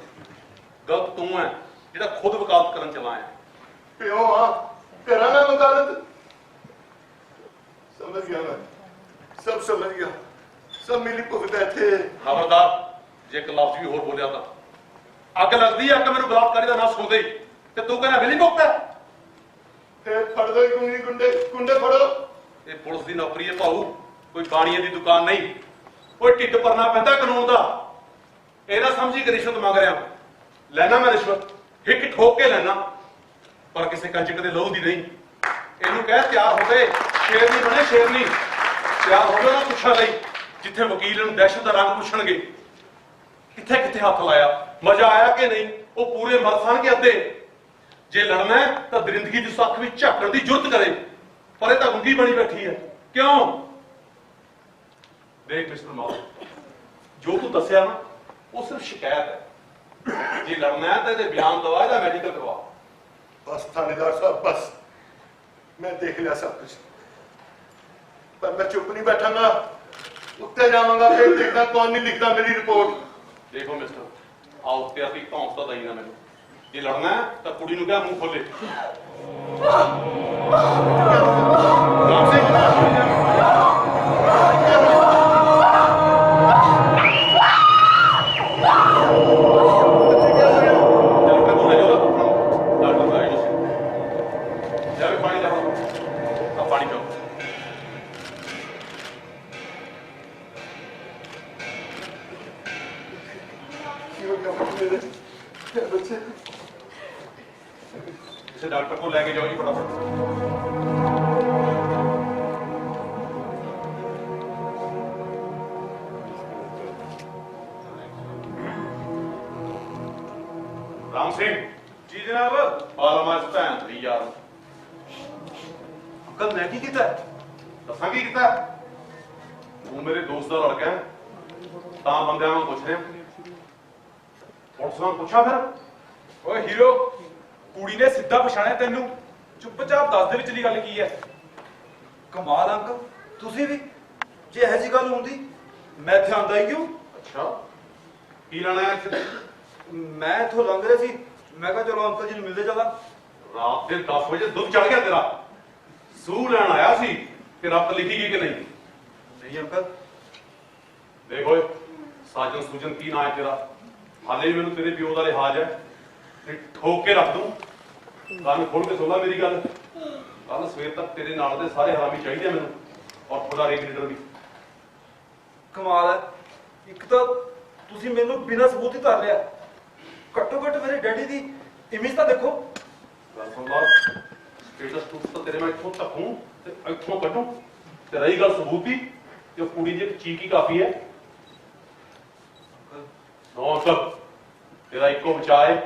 ਗਲਤ ਤੂੰ ਹੈ ਜਿਹੜਾ ਖੁਦ ਵਕਾਲਤ ਕਰਨ ਚਲਾ ਆਇਆ। ਪਿਓ ਆ ਕਰਾਂ ਨਾ ਵਕਾਲਤ। ਸਮਝ ਗਿਆ ਮੈਂ, ਸਭ ਸਮਝ ਗਿਆ, ਸਭ ਮਿਲੀ ਭੁਗਤ ਇੱਥੇ। ਖਬਰਦਾਰ ਜੇ ਇੱਕ ਲਫ਼ਜ਼ ਵੀ ਹੋਰ ਬੋਲਿਆ ਤਾਂ ਅੱਗ ਲੱਗਦੀ ਹੈ। ਅੱਗ ਮੈਨੂੰ ਬਲਾਤਕਾਰੀ ਦਾ ਨਾਂ ਸੁਣਦੇ ਹੀ ਤੇ ਤੂੰ ਕਹਿੰਦਾ ਮਿਲੀ ਭੁਗਤ ਹੈ। ਤੇ ਫੜ ਦੋ ਗੁੰਡੇ ਗੁੰਡੇ ਫੜੋ। ਇਹ ਪੁਲਿਸ ਦੀ ਨੌਕਰੀ ਹੈ ਭਾਊ, ਕੋਈ ਬਾਣੀਏ ਦੀ ਦੁਕਾਨ ਨਹੀਂ। ਕੋਈ ਢਿੱਡ ਭਰਨਾ ਪੈਂਦਾ ਕਾਨੂੰਨ ਦਾ। ਇਹ ਨਾ ਸਮਝੀ ਕਿ ਰਿਸ਼ਵਤ ਮੰਗ ਰਿਹਾ। ਲੈਣਾ ਮੈਂ ਰਿਸ਼ਵਤ, ਹਿੱਕ ਠੋਕ ਕੇ ਲੈਣਾ, ਪਰ ਕਿਸੇ ਕੰਜਕ ਦੇ ਲਹੂ ਦੀ ਨਹੀਂ। ਇਹਨੂੰ ਕਹਿ ਤਿਆਰ ਹੋਵੇ, ਸ਼ੇਰਨੀ ਬਣੇ ਸ਼ੇਰਨੀ। ਤਿਆਰ ਹੋਵੇ ਉਹਨਾਂ ਪੁੱਛਣ ਲਈ ਜਿੱਥੇ ਵਕੀਲ ਨੂੰ ਦਹਿਸ਼ਤ ਦਾ ਰੰਗ ਪੁੱਛਣਗੇ। ਕਿੱਥੇ ਕਿੱਥੇ ਹੱਥ ਲਾਇਆ, ਮਜ਼ਾ ਆਇਆ ਕਿ ਨਹੀਂ, ਉਹ ਪੂਰੇ ਮਰ ਸਨ ਕਿ ਅੱਧੇ। ਜੇ ਲੜਨਾ ਹੈ ਤਾਂ ਦਰਿੰਦਗੀ ਦੀ ਸੱਖ ਵਿੱਚ ਝਾਕਣ ਦੀ ਜੁਰਤ ਕਰੇ, ਪਰ ਇਹ ਤਾਂ ਗੁੰਗੀ ਬਣੀ ਬੈਠੀ ਹੈ। ਕਿਉਂ? ਦੇਖ ਮਿਸਟਰ ਮਾਲ, ਜੋ ਤੂੰ ਦੱਸਿਆ ਨਾ ਉਹ ਸਿਰਫ ਸ਼ਿਕਾਇਤ ਹੈ। ਜੇ ਲੜਨਾ ਹੈ ਤਾਂ ਇਹਦੇ ਬਿਆਨ ਦਵਾ, ਇਹਦਾ ਮੈਡੀਕਲ ਕਰਵਾ। ਬਸ ਥਾਣੇਦਾਰ ਸਾਹਿਬ ਬਸ, ਮੈਂ ਦੇਖ ਲਿਆ ਸਭ ਕੁਝ, ਪਰ ਮੈਂ ਚੁੱਪ ਨਹੀਂ ਬੈਠਾਂਗਾ। ਉੱਤੇ ਜਾਵਾਂਗਾ, ਫਿਰ ਦੇਖਦਾ ਕੌਣ ਨਹੀਂ ਲਿਖਦਾ ਮੇਰੀ ਰਿਪੋਰਟ। ਦੇਖੋ ਮਿਸਟਰ, ਆਓ ਉੱਤੇ ਅਸੀਂ ਧੌਂਸ ਤਾਂ ਦਈ ਨਾ ਮੈਨੂੰ। ਜੇ ਲੜਨਾ ਹੈ ਤਾਂ ਕੁੜੀ ਨੂੰ ਕਿਹਾ ਮੂੰਹ ਖੋਲੇ। ਰਾਮ ਸਿੰਘ ਬੱਚੇ इसे डॉक्टर को लेके जाओ जी फटाफट। राम सिंह जी जनाब। आलमा इस भैन दी यार अंकल मैं की कीता दसा की कीता। तू मेरे दोस्त का लड़का है तां बंदियां नूं पुछ रहे पुलिस नूं पुछा फिर। ਓਏ ਹੀਰੋ, ਕੁੜੀ ਨੇ ਸਿੱਧਾ ਪਛਾਣਿਆ ਤੈਨੂੰ। ਚੁੱਪਚਾਪ ਦੱਸ ਦੇ ਵਿਚਲੀ ਗੱਲ ਕੀ ਹੈ। ਕਮਾਲ ਅੰਕਲ, ਤੁਸੀਂ ਵੀ ਜੇ ਇਹੋ ਜਿਹੀ ਗੱਲ ਹੁੰਦੀ ਮੈਂ ਇੱਥੇ ਆਂਦਾ ਹੀ ਕਿਉਂ। अच्छा की लेना है इत्थे? ਮੈਂ ਇੱਥੋਂ ਲੰਘ ਰਿਹਾ ਸੀ, ਮੈਂ ਕਿਹਾ ਚਲੋ ਅੰਕਲ ਜੀ ਨੂੰ ਮਿਲਦੇ ਚੱਲਾਂ। रात के 10 बजे दुध चढ़ गया तेरा। सूह लैन आया सी कि रब्त लिखी गई कि नहीं? ਨਹੀਂ ਅੰਕਲ, देखो साजन सूजन की ना है तेरा। हाले भी मैनू तेरे प्यो का लिहाज है ते ठोक के रख दूं। कान खोल के सुन ला मेरी गल। कल सवेर तक तेरे नाल दे सारे हरामी चाहिए मैनू और खुदा रेक लीडर भी। ਕਮਾਲ ਹੈ। ਇੱਕ ਤਾਂ ਤੁਸੀਂ ਮੈਨੂੰ ਬਿਨਾਂ ਸਬੂਤ ਹੀ ਧਰ ਲਿਆ। ਘੱਟੋ ਘੱਟ ਮੇਰੇ ਡੈਡੀ ਦੀ ਇਮੇਜ ਤਾਂ ਦੇਖੋ। गल सुन ला, स्टेटस टूट तो तेरे मैं इत्थों धक्कूं ते इत्थों कड्डूं ते रही गल सबूत दी ते कुड़ी दी चीक ही काफी है। नो मतलब तेरा इको बचाए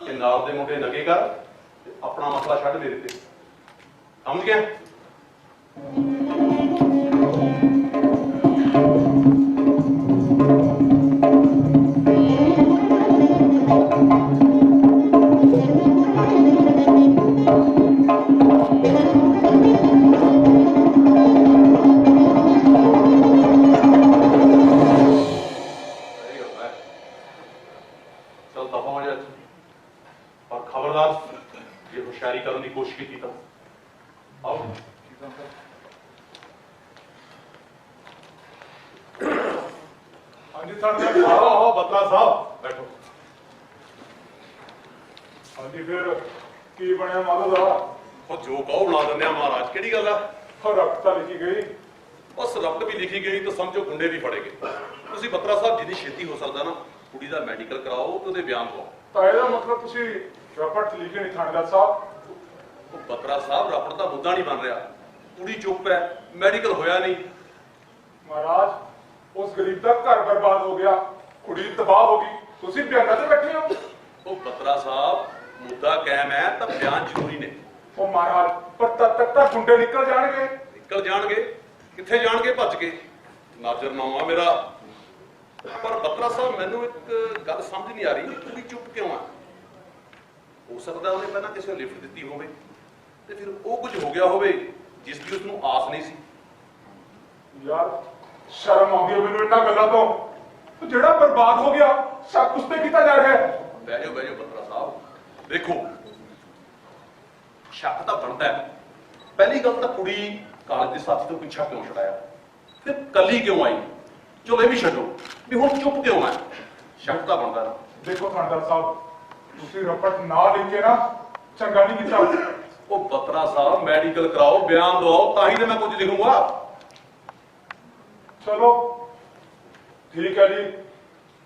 कि नाल दे मुंडे नगे कर ते अपना मसला छड्ड मेरे ते। समझ गया? चल दफा हो जा और खबरदार ये होशियारी करने की कोशिश की तो आओ। हाँ जी थानेदार आओ साहब। आओ बतला साहब बैठो। हाँ जी फिर की बनया मालू दा। और जो कहो बना देने महाराज केड़ी गल है। और रक्त लिखी गई। बस रब्त भी लिखी गई तो समझो गुंडे भी फड़े गए। तुसी बत्रा साहब जिन्नी छेती हो सकता ना कुड़ी दा मेडिकल कराओ ते ओदे बयान दो। ਤਾਂ ਇਹਦਾ ਮਤਲਬ ਤੁਸੀਂ ਰਪਟ ਲਿਖੇ ਨਹੀਂ ਥਾਣੇਦਾਰ ਸਾਹਿਬ। ਉਹ ਬਤਰਾ ਸਾਹਿਬ ਰਬੜ ਦਾ ਮੁੱਦਾ ਨਹੀਂ ਬਣ ਰਿਹਾ। ਕੁੜੀ ਚੁੱਪ ਹੈ, ਮੈਡੀਕਲ ਹੋਇਆ ਨਹੀਂ। ਮਹਾਰਾਜ, ਉਸ ਗਰੀਬ ਦਾ ਘਰ ਬਰਬਾਦ ਹੋ ਗਿਆ, ਕੁੜੀ ਤਬਾਹ ਹੋ ਗਈ, ਤੁਸੀਂ ਬਿਆਨਾਂ ਤੇ ਬੈਠੇ ਹੋ। ਉਹ ਬਤਰਾ ਸਾਹਿਬ ਮੁੱਦਾ ਕਾਇਮ ਹੈ ਤਾਂ ਬਿਆਨ ਜ਼ਰੂਰੀ ਨੇ। ਉਹ ਮਹਾਰਾਜ, ਪਰ ਤਦ ਤੱਕ ਤਾਂ ਗੁੰਡੇ ਨਿਕਲ ਜਾਣਗੇ। ਨਿਕਲ ਜਾਣਗੇ, ਕਿੱਥੇ ਜਾਣਗੇ? ਭੱਜ ਕੇ। ਨਾਜ਼ਰ ਨਾਮ ਆ ਮੇਰਾ। ਪਰ ਬੱਤਰਾ ਸਾਹਿਬ ਮੈਨੂੰ ਇੱਕ ਗੱਲ ਸਮਝ ਨਹੀਂ ਆ ਰਹੀ ਕਿ ਤੁਸੀਂ ਚੁੱਪ ਕਿਉਂ ਆ? ਹੋ ਸਕਦਾ ਉਹਨੇ ਪਹਿਲਾਂ ਕਿਸੇ ਨੂੰ ਲਿਫਟ ਦਿੱਤੀ ਹੋਵੇ ਤੇ ਫਿਰ ਉਹ ਕੁਝ ਹੋ ਗਿਆ ਹੋਵੇ ਜਿਸ ਦੀ ਉਸਨੂੰ ਆਸ ਨਹੀਂ ਸੀ। ਯਾਰ ਸ਼ਰਮ ਆਉਂਦੀ ਹੈ ਮੈਨੂੰ ਇਹਨਾਂ ਗੱਲਾਂ ਤੋਂ। ਤੂੰ ਜਿਹੜਾ ਬਰਬਾਦ ਹੋ ਗਿਆ ਸ਼ੱਕ ਉਸ ਤੇ ਕੀਤਾ ਜਾ ਰਿਹਾ ਹੈ। ਬਹਿ ਜਾਓ ਬੱਤਰਾ ਸਾਹਿਬ। ਦੇਖੋ, ਸ਼ੱਕ ਤਾਂ ਬਣਦਾ ਹੈ। ਪਹਿਲੀ ਗੱਲ ਤਾਂ ਕੁੜੀ ਕਾਲਜ ਦੇ ਸਾਥੀ ਤੋਂ ਪਿੱਛਾ ਕਿਉਂ ਛੁਡਾਇਆ, ਫਿਰ ਕੱਲੀ ਕਿਉਂ ਆਈ? ਚਲੋ ਇਹ ਵੀ ਛੱਡੋ ਵੀ ਹੁਣ ਚੁੱਪ ਕਿਉਂ ਆ? ਸ਼ੱਕ ਤਾਂ ਬਣਦਾ ਨਾ। ਦੇਖੋ ਥਾਣੇਦਾਰ ਸਾਹਿਬ, ਤੁਸੀਂ ਰਪਟ ਨਾ ਲਿਖ ਕੇ ਨਾ ਚੰਗਾ ਨਹੀਂ ਕੀਤਾ। ਉਹ ਬੱਤਰਾ ਸਾਹਿਬ, ਮੈਡੀਕਲ ਕਰਾਓ, ਬਿਆਨ ਦਵਾਓ, ਤਾਂ ਹੀ ਤਾਂ ਮੈਂ ਕੁਝ ਲਿਖੂੰਗਾ। ਚਲੋ ਠੀਕ ਹੈ ਜੀ,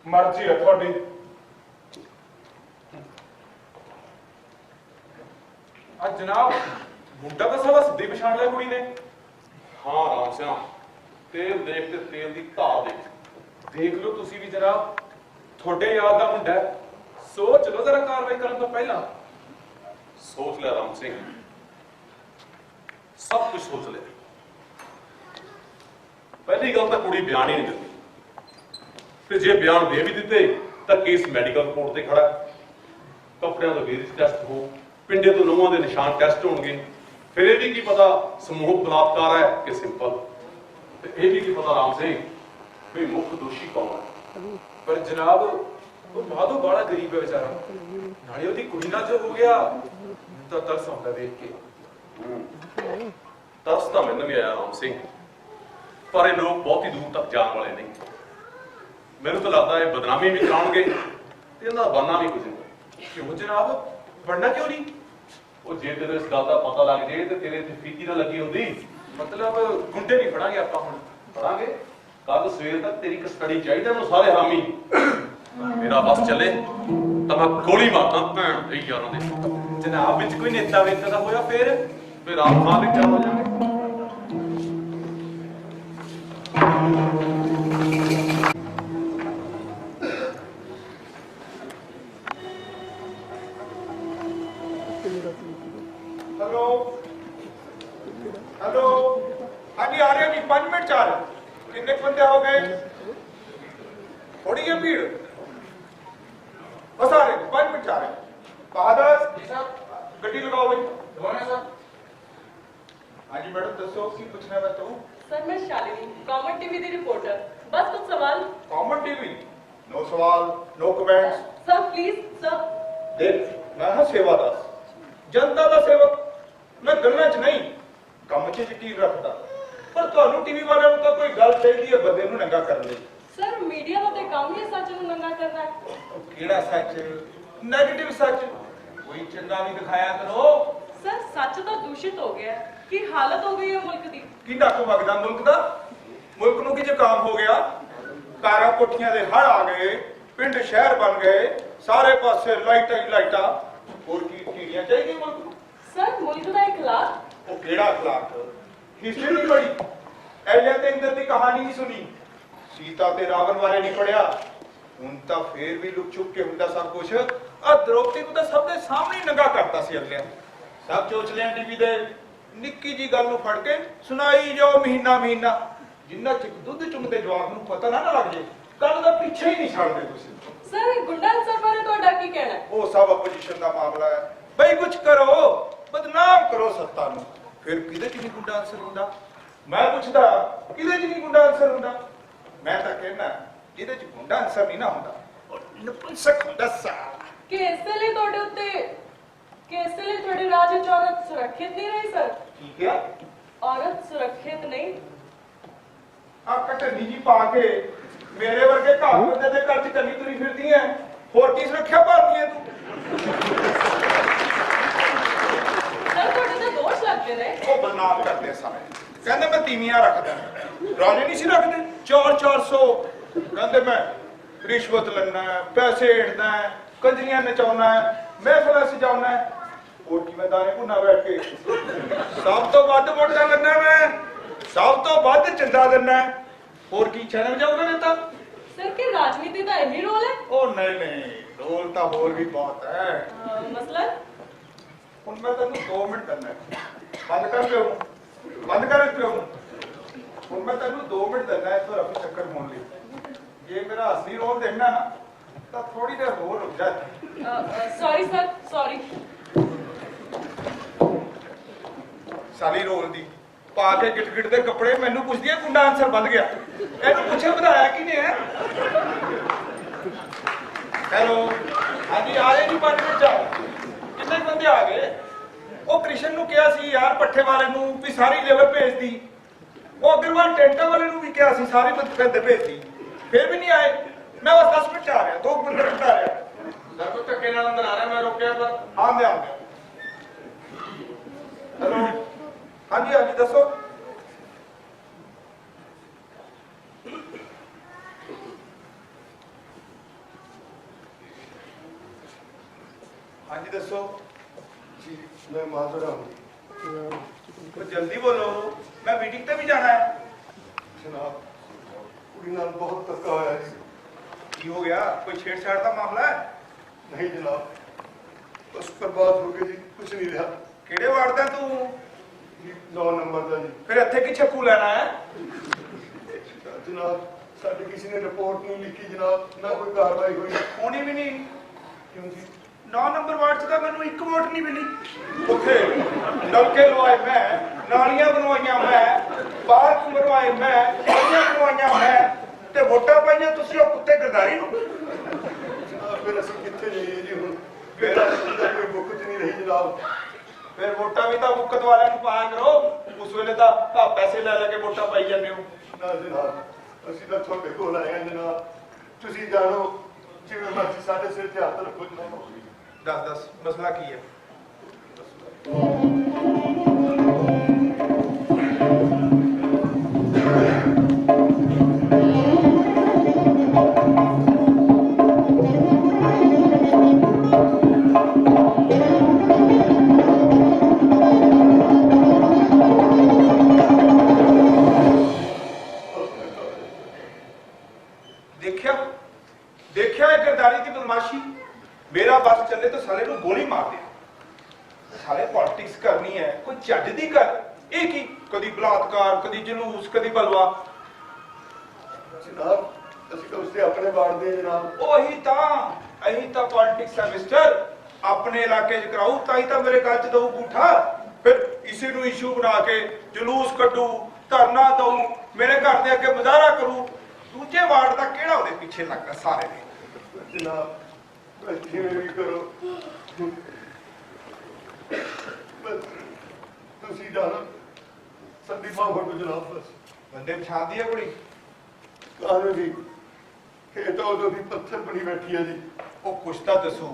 ਮਰਜ਼ੀ ਹੈ ਤੁਹਾਡੀ। ਅੱਜ ਜਨਾਬ ਮੁੰਡਾ ਤਾਂ ਸਾਲਾ ਸਿੱਧੀ ਪਛਾਣ ਲਿਆ ਕੁੜੀ ਨੇ। ਹਾਂ ਰਾਮ ਸਿਆ, ਤੇਲ ਦੇਖ ਤੇ ਤੇਲ ਦੀ ਧਾਰ ਦੇਖ। ਦੇਖ ਲਓ ਤੁਸੀਂ ਵੀ ਜਨਾਬ, ਤੁਹਾਡੇ ਯਾਦ ਦਾ ਮੁੰਡਾ ਹੈ। ਸੋਚ ਲਓ ਜ਼ਰਾ ਕਾਰਵਾਈ ਕਰਨ ਤੋਂ ਪਹਿਲਾਂ। ਸੋਚ ਲਿਆ ਰਾਮ ਸਿੰਘ, ਸਭ ਕੁਝ ਸੋਚ ਲਿਆ। ਪਹਿਲੀ ਗੱਲ ਤਾਂ ਕੁੜੀ ਬਿਆਨ ਹੀ ਨਹੀਂ ਦਿੰਦੀ, ਤੇ ਜੇ ਬਿਆਨ ਦੇ ਵੀ ਦਿੱਤੇ ਤਾਂ ਕੇਸ ਮੈਡੀਕਲ ਰਿਪੋਰਟ ਤੇ ਖੜਾ ਹੈ। ਕੱਪੜਿਆਂ ਦਾ ਵੇਰਿਜ ਟੈਸਟ ਹੋ, ਪਿੰਡੇ ਤੋਂ ਨਹੁੰਆਂ ਦੇ ਨਿਸ਼ਾਨ ਟੈਸਟ ਹੋਣਗੇ। ਫਿਰ ਇਹ ਵੀ ਕੀ ਪਤਾ ਸਮੂਹ ਬਲਾਤਕਾਰ ਹੈ ਕਿ ਸਿੰਪਲ, ਤੇ ਇਹ ਵੀ ਕੀ ਪਤਾ ਰਾਮ ਸਿੰਘ ਵੀ ਮੁੱਖ ਦੋਸ਼ੀ ਕੌਣ ਹੈ। ਪਰ ਜਨਾਬ ਉਹ ਮਾਧੋ ਬਾਲਾ ਗਰੀਬ ਹੈ ਵਿਚਾਰਾ, ਨਾਲੇ ਉਹਦੀ ਕੁੜੀ ਨਾਲ ਜੋ ਹੋ ਗਿਆ ਤਾਂ ਤਰਸ ਆਉਂਦਾ ਦੇਖ ਕੇ। ਤਰਸ ਤਾਂ ਮੈਨੂੰ ਵੀ ਆਇਆ ਰਾਮ ਸਿੰਘ, ਪਰ ਇਹ ਲੋਕ ਬਹੁਤੀ ਦੂਰ ਤੱਕ ਜਾਣ ਵਾਲੇ ਨਹੀਂ। ਮੈਨੂੰ ਤਾਂ ਲੱਗਦਾ ਇਹ ਬਦਨਾਮੀ ਵੀ ਕਰਾਉਣਗੇ ਤੇ ਇਹਨਾਂ ਦਾ ਬਣਨਾ ਵੀ ਕੁਝ ਨਹੀਂ। ਕਿਉਂ ਜਨਾਬ, ਬਣਨਾ ਕਿਉਂ ਨਹੀਂ? ਉਹ ਜੇ ਤੈਨੂੰ ਇਸ ਗੱਲ ਦਾ ਪਤਾ ਲੱਗ ਜੇ ਤੇ ਤੇਰੇ ਤੇ ਫੀਤੀ ਨਾ ਲੱਗੀ ਹੁੰਦੀ। ਮਤਲਬ ਗੁੰਡੇ ਨਹੀਂ ਫੜਾਂਗੇ ਆਪਾਂ ਹੁਣ। ਪੜਾਂਗੇ, ਕੱਲ ਸਵੇਰ ਤੱਕ ਤੇਰੀ ਕਸਟਡੀ ਚਾਹੀਦਾ ਨੂੰ ਸਾਰੇ ਹਰਾਮੀ। ਮੇਰਾ ਬਸ ਚੱਲੇ ਤਾਂ ਮੈਂ ਗੋਲੀ ਮਾਰਦਾ ਭੈਣ ਦੇ ਯਾਰਾਂ ਦੇ। ਜਨਾਬ ਵਿੱਚ ਕੋਈ ਨੇਤਾ ਵੇਤਾ ਦਾ ਹੋਇਆ ਫਿਰ ਆਪ ਖਾਂ ਦੇ ਕਿਆ ਹੋ ਜਾਣਗੇ। हेलो हेलो, हाँ जी आ रहे हैं जी, 5 मिनट चाह रहे। कितने बंदे हो गए? थोड़ी है भीड़, बस आ रहे, 5 मिनट चाह रहे। बहादुर गड्डी लगाओ भाई। हाँ जी मैडम दसो की पूछना है? तो सर मैं शालिनी, कॉमन टीवी दी रिपोर्टर। बस कुछ सवाल। कॉमन टीवी, नो सवाल no comments. Sir please sir. देख मैं हाँ सेवादार, जनता ਦਾ ਸੇਵਕ। ਮੈਂ ਗੱਲਾਂ 'ਚ ਨਹੀਂ, ਕੰਮ 'ਚ ਯਕੀਨ ਰੱਖਦਾ। ਪਰ ਤੁਹਾਨੂੰ ਟੀਵੀ ਵਾਲਿਆਂ ਨੂੰ ਤਾਂ ਕੋਈ ਗੱਲ ਚਾਹੀਦੀ ਹੈ ਬੰਦੇ ਨੂੰ ਨੰਗਾ ਕਰਨ ਲਈ। सर मीडिया ਦਾ ਤੇ ਕੰਮ ਹੀ ਸੱਚ ਨੂੰ ਨੰਗਾ ਕਰਨਾ ਹੈ। ਕਿਹੜਾ ਸੱਚ? ਨੈਗੇਟਿਵ ਸੱਚ। ਕੋਈ ਚੰਗਾ ਵੀ ਦਿਖਾਇਆ ਕਰੋ। सर सच तो दूषित हो गया है कि हालत हो गई है मुल्क दी। ਕੀ ਨੱਕ ਵਗਦਾ ਮੁਲਕ ਦਾ? ਮੁਲਕ ਨੂੰ ਕੀ ਜ਼ੁਕਾਮ ਹੋ ਗਿਆ? ਕਾਰਾਂ ਕੋਠੀਆਂ ਦੇ ਹੜ ਆ ਗਏ, ਪਿੰਡ ਸ਼ਹਿਰ ਬਣ ਗਏ, ਸਾਰੇ ਪਾਸੇ ਲਾਈਟਾਂ ਹੀ ਲਾਈਟਾਂ। ਹੋਰ ਕੀ ਚੀਜ਼ਾਂ ਚਾਹੀਦੀਆਂ ਮੁਲਕ ਨੂੰ? सर मुल्क ਦਾ इखलाक। ਉਹ ਕਿਹੜਾ ਅਖਲਾਕ? ਹਿਸਟਰੀ ਨਹੀਂ ਪੜ੍ਹੀ? ਐਲਿਆ ਤੇ ਇੰਦਰ ਦੀ ਕਹਾਣੀ ਨਹੀਂ ਸੁਣੀ? ਸੀਤਾ ਤੇ ਰਾਵਣ ਬਾਰੇ ਨਹੀਂ ਪੜਿਆ? ਹੁਣ ਤਾਂ ਫੇਰ ਵੀ ਲੁਕ ਛੁਪ ਕੇ ਹੁੰਦਾ ਸਭ ਕੁਝ। ਆ ਦ੍ਰੋਪਦੀ ਨੂੰ ਤਾਂ ਸਭ ਦੇ ਸਾਹਮਣੇ ਹੀ ਨੰਗਾ ਕਰਤਾ ਸੀ ਅਗਲਿਆਂ। ਸਭ ਚੋਚਲਿਆਂ ਟੀਵੀ ਦੇ ਨਿੱਕੀ ਜੀ ਗੱਲ ਨੂੰ ਫੜ ਕੇ ਸੁਣਾਈ ਜਾਓ ਮਹੀਨਾ ਮਹੀਨਾ। ਜਿੰਨਾ ਚਿਕ ਦੁੱਧ ਚੁੰਗਦੇ ਜਵਾਬ ਨੂੰ ਪਤਾ ਨਾ ਲੱਗ ਜੇ, ਗੱਲ ਦਾ ਪਿੱਛੇ ਹੀ ਨਹੀਂ ਛੱਡਦੇ ਤੁਸੀਂ। सर गुंडा अंसर बारे ਤੁਹਾਡਾ ਕੀ ਕਹਿਣਾ ਹੈ? ਉਹ ਸਭ ਆਪੋਜੀਸ਼ਨ ਦਾ ਮਾਮਲਾ ਹੈ। ਬਈ ਕੁਝ ਕਰੋ, ਬਦਨਾਮ ਕਰੋ ਸੱਤਾ ਨੂੰ। ਫਿਰ ਕਿਹਦੇ ਚ ਨਹੀਂ ਗੁੰਡਾ ਅਨਸਰ ਹੁੰਦਾ? ਮੈਂ ਪੁੱਛਦਾ ਕਿਹਦੇ ਚ ਨਹੀਂ ਗੁੰਡਾ ਅਨਸਰ ਹੁੰਦਾ? ਮੈਂ ਤਾਂ ਕਹਿੰਦਾ ਜਿਹਦੇ ਚ ਗੁੰਡਾ ਅਨਸਰ ਨਹੀਂ ਨਾ ਹੁੰਦਾ ਉਹ ਨਪੁੰਸਕ ਹੁੰਦਾ ਸਾ। ਕਿ ਇਸੇ ਲਈ ਤੁਹਾਡੇ ਉੱਤੇ ਰਾਜ ਵਿੱਚ ਔਰਤ ਸੁਰੱਖਿਅਤ ਨਹੀਂ ਰਹੀ ਸਰ? ਠੀਕ ਹੈ, ਔਰਤ ਸੁਰੱਖਿਅਤ ਨਹੀਂ। ਆ ਕਟਨੀ ਜੀ ਪਾ ਕੇ ਮੇਰੇ ਵਰਗੇ ਘਰ ਬੰਦੇ ਦੇ ਘਰ ਚ ਕੰਨੀ ਤੁਰੀ ਫਿਰਦੀ ਐ। ਹੋਰ ਕੀ ਸੁਰੱਖਿਆ ਭਾਲਦੀ ਐ ਤੂੰ? ਸਰ ਤੁਹਾਡੇ ਤਾਂ ਦੋਸ਼ ਲੱਗਦੇ ਨੇ। ਉਹ ਬਦਨਾਮ ਕਰਦੇ ਸਾਰੇ। ਕਹਿੰਦੇ ਮੈਂ ਤੀਵੀਆਂ ਰੱਖਦਾ, ਰਾਜੇ ਨਹੀਂ ਸੀ ਰੱਖਦੇ। 400 ਕਹਿੰਦੇ ਮੈਂ ਰਿਸ਼ਵਤ ਲੈਣਾ, ਪੈਸੇ ਏੜਦਾ, ਕੰਜਰੀਆਂ ਨਚਾਉਣਾ, ਮਹਿਫਲਾਂ ਸਜਾਉਣਾ। ਹੋਰ ਕੀ ਮੈਂ ਦਾਣੇ ਭੁੰਨਾ ਬੈਠ ਕੇ ਸਭ ਤੋਂ ਵੱਧ ਵੋਟਾਂ ਲੈਣਾ, ਮੈਂ ਸਭ ਤੋਂ ਵੱਧ ਚੰਦਾ ਦਿੰਦਾ। ਹੋਰ ਕੀ ਚੈਨਲ ਜਾਊਗਾ ਨੇਤਾ? ਸਰ ਕਿ ਰਾਜਨੀਤੀ ਦਾ ਇਹੀ ਰੋਲ ਹੈ? ਉਹ ਨਹੀਂ, ਰੋਲ ਤਾਂ ਹੋਰ ਵੀ ਬਹੁਤ ਹੈ। ਮਸਲਨ ਹੁਣ ਮੈਂ ਤੈਨੂੰ 2 ਮਿੰਟ ਕਰਨਾ ਹੈ। ਬੰਦ ਕਰ ਪਿਓ, ਬੰਦ ਕਰ ਪਿਓ। ਹੁਣ ਮੈਂ ਤੈਨੂੰ 2 ਮਿੰਟ ਦਿੰਦਾ ਇੱਥੋਂ ਰਫੂ ਚੱਕਰ ਹੋਣ ਲਈ। ਜੇ ਮੇਰਾ ਅਸਲੀ ਰੋਲ ਦੇਖਣਾ ਨਾ ਤਾਂ ਥੋੜੀ ਦੇਰ ਹੋਰ ਰੁਕ ਜਾ। Sorry sir, sorry. ਸਾਲੀ ਰੋਲ ਦੀ ਪਾ ਕੇ ਗਿਟ ਦੇ ਕੱਪੜੇ ਮੈਨੂੰ ਪੁੱਛਦੀ ਹੈ ਗੁੰਡਾ ਆਨਸਰ ਵੱਧ ਗਿਆ। ਇਹਨੂੰ ਪੁੱਛੇ ਵਧਾਇਆ ਕਿਨੇ ਹੈ? ਹੈਲੋ, ਹਾਂਜੀ ਆ ਰਹੇ ਜੀ 5 ਮਿੰਟ ਚ। ਕਿੰਨੇ ਬੰਦੇ ਆ ਗਏ? ਉਹ ਕ੍ਰਿਸ਼ਨ ਨੂੰ ਕਿਹਾ ਸੀ ਯਾਰ ਪੱਠੇ ਵਾਲੇ ਨੂੰ ਵੀ ਸਾਰੀ ਲੇਬਰ ਭੇਜਦੀ। ਉਹ ਅਗਰਵਾਲ ਟੈਂਟਾ ਵਾਲੇ ਨੂੰ ਵੀ ਕਿਹਾ ਸੀ ਸਾਰੀ ਬੰਦੇ ਭੇਜਦੀ, ਫਿਰ ਵੀ ਨਹੀਂ ਆਏ। ਮੈਂ ਬਸ 10 ਮਿੰਟ ਚ ਆ ਰਿਹਾ, 2 ਮਿੰਟ ਆ ਰਿਹਾ। ਸਰ ਕੋ ਧੱਕੇ ਨਾਲ ਅੰਦਰ ਆ ਰਿਹਾ, ਮੈਂ ਰੋਕਿਆ ਪਰ ਆਂਦੇ ਆਂਦੇ। ਹੈਲੋ, ਹਾਂਜੀ ਹਾਂਜੀ ਦੱਸੋ। ਹਾਂਜੀ ਦੱਸੋ। जी मैं माजरा हूँ तो जल्दी बोलो, मैं मीटिंग पे भी जाना है। जनाब, कुड़ी नाल बहुत धक्का होया जी। की हो गया? कोई छेड़छाड़ का मामला है? नहीं जनाब, बस बर्बाद हो गई जी, कुछ नहीं रहा। केड़े वार्ड दा तू? जी 9 नंबर का जी। फिर इत्थे की छक्कू लेना है? जनाब साडी किसी ने रिपोर्ट नहीं लिखी जनाब, ना कोई कार्रवाई हुई। होनी भी नहीं। क्यों जी? 9 नंबर वार्ड च मैनू 1 वोट नहीं मिली। उत्थे नलके लवाए मैं, नालियां बनवाइयां मैं, पार्क बनवाए मैं, गलियां बनवाइयां मैं, ते वोटां पाइयां तुसी ओ कुत्ते गरदारी नूं। जनाब फिर असं कित्थे जाइए जी हुण? मेरा कोई बुकत नहीं रही जनाब। फिर वोटां भी तां मुकत वालियां नूं पाया करो, उस वेले तां पैसे ले के वोटां पाई जांदे हो। ना जनाब, ਅਸੀਂ ਤਾਂ ਤੁਹਾਡੇ ਕੋਲ ਆਏ ਹਾਂ ਜਨਾਬ। ਤੁਸੀਂ ਜਾਣੋ ਜਿਵੇਂ ਮਰਜ਼ੀ ਸਾਡੇ ਸਿਰ ਤੇ ਹੱਥ ਰੱਖੋ ਜਨਾਬ। दस मसला की है? देखिया है गरदारी की बदमाशी। मेरा बस चले तो साले नूं गोली मार दे। साले पॉलिटिक्स करनी है, कोई चज दी कर। एक ही कदी बलात्कार, कदी जलूस, कदी बलवा। जनाब ਅਸੀਂ ਤਾਂ ਉਸਦੇ ਆਪਣੇ ਵਾਰਡ ਦੇ ਜਨਾਬ। ਉਹੀ ਤਾਂ ਪॉलिटिक्स है मिस्टर। अपने इलाके च कराऊ ताई ਤਾਂ ਮੇਰੇ ਗੱਲ ਚ ਦਊ ਗੂਠਾ। ਫਿਰ ਇਸੇ ਨੂੰ ਇਸ਼ੂ ਬਣਾ ਕੇ ਜਲੂਸ ਕੱਢੂ, ਧਰਨਾ ਦਊ, ਮੇਰੇ ਘਰ ਦੇ ਅੱਗੇ ਮੁਜ਼ਾਹਰਾ ਕਰੂ। ਦੂਜੇ ਵਾਰਡ ਦਾ ਕਿਹੜਾ ਉਹਦੇ ਪਿੱਛੇ ਲੱਗਦਾ ਸਾਰੇ ਨੇ। ਜਨਾਬ ਜਿਵੇਂ ਵੀ ਕਰੋ, ਬਸ ਤੁਸੀਂ ਜਾਣਾ ਸਾਡੀ ਮਾਂ ਫੜੋ ਜਨਾਬ। ਬਸ ਬੰਦੇ ਪਛਾਣਦੀ ਹੈ ਕੁੜੀ? ਕਾਹਨੂੰ ਜੀ, ਇਹ ਤਾਂ ਉਦੋਂ ਦੀ ਪੱਥਰ ਬਣੀ ਬੈਠੀ ਹੈ ਜੀ। ਉਹ ਕੁਛ ਤਾਂ ਦੱਸੋ,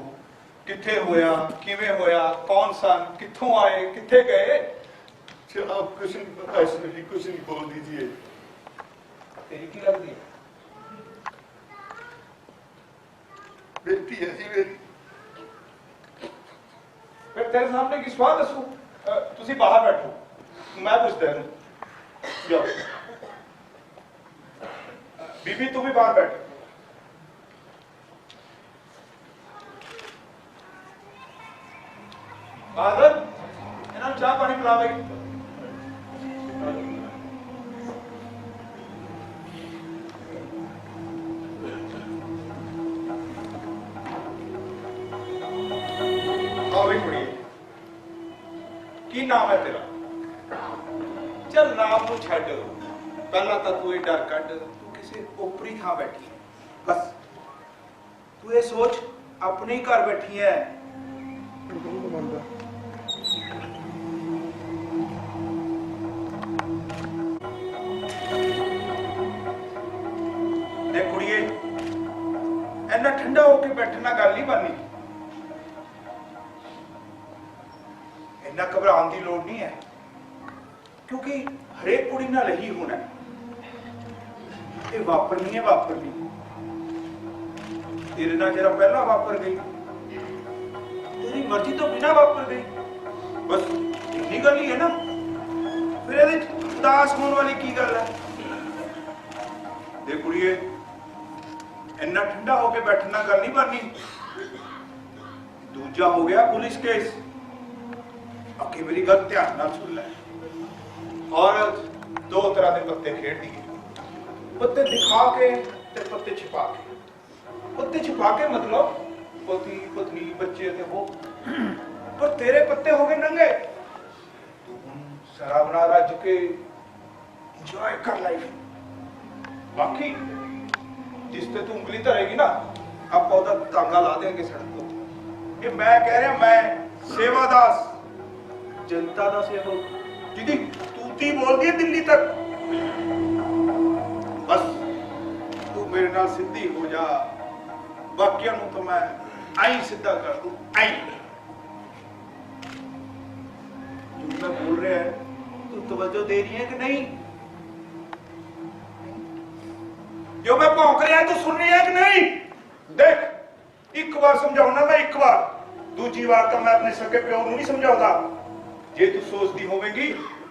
ਕਿੱਥੇ ਹੋਇਆ, ਕਿਵੇਂ ਹੋਇਆ, ਕੌਣ ਸਨ, ਕਿੱਥੋਂ ਆਏ, ਕਿੱਥੇ ਗਏ? ਜਨਾਬ ਕੁਛ ਨਹੀਂ ਪਤਾ ਇਸ ਵੇਲੇ, ਕੁਛ ਨਹੀਂ ਬੋਲ ਦੀजिए। ਤੇਰੀ ਕੀ ਲੱਗਦੀ ਹੈ? बेटी है जी मेरी। फिर तेरे सामने की स्वाद दसू। तुसी बाहर बैठो, मैं पूछता हूँ। जाओ बीबी, तू भी बाहर बैठ। बादल इन्हों चाह पानी पिला भाई। की नाम है तेरा? चल नाम तो छड़, पहला तो तू ये डर कट, तू किसी ऊपरी थां बैठी है। बस तू ये सोच अपने ही घर बैठी है। देख कुड़िए, इन्ना ठंडा होके बैठना गल नहीं बननी। इन्ना घबराने की लोड़ नहीं है, क्योंकि हरेक कुड़ी नाल ही होना। ये वापरनी है, वापरनी तेरे नाल जरा पहला वापर गई, तेरी मर्जी तो बिना वापर गई, बस इतनी गल ही है ना। फिर ये उदास होने वाली की गल है? देख कुड़िए, इन्ना ठंडा होके बैठना गल नहीं बननी। दूजा हो गया पुलिस केस। बाकी मेरी गल ध्यान नाल सुन ले। औरत दो तरह के पत्ते खेड़ती है, पत्ते दिखा के ते पत्ते छिपा के। पत्ते छिपा के मतलब पति पत्नी बच्चे थे वो, पर तेरे पत्ते हो गए नंगे। तू शराब ना रज के एंजॉय कर लाइफ। बाकी जिस पे तू उंगली धरेगी ना, आप पौधा तांगा ला देंगे सड़क को। ये मैं कह रहा, मैं सेवादास, जनता दा सेवक, जिदी तूती बोल दी दिल्ली तक। बस तू मेरे नाल सिद्धि हो जा, बाकियां नूं तो मैं आई सीधा कर दूं, आई। जो मैं बोल रहा है तू तवज्जो दे रही है कि नहीं? जो मैं भौंक रहा है तू सुन रही है कि नहीं? देख, एक बार समझाऊं ना मैं, एक बार, दूजी बार तो मैं अपने सगे प्यो नूं नहीं समझाऊंगा। जे तू सोचती होवेगी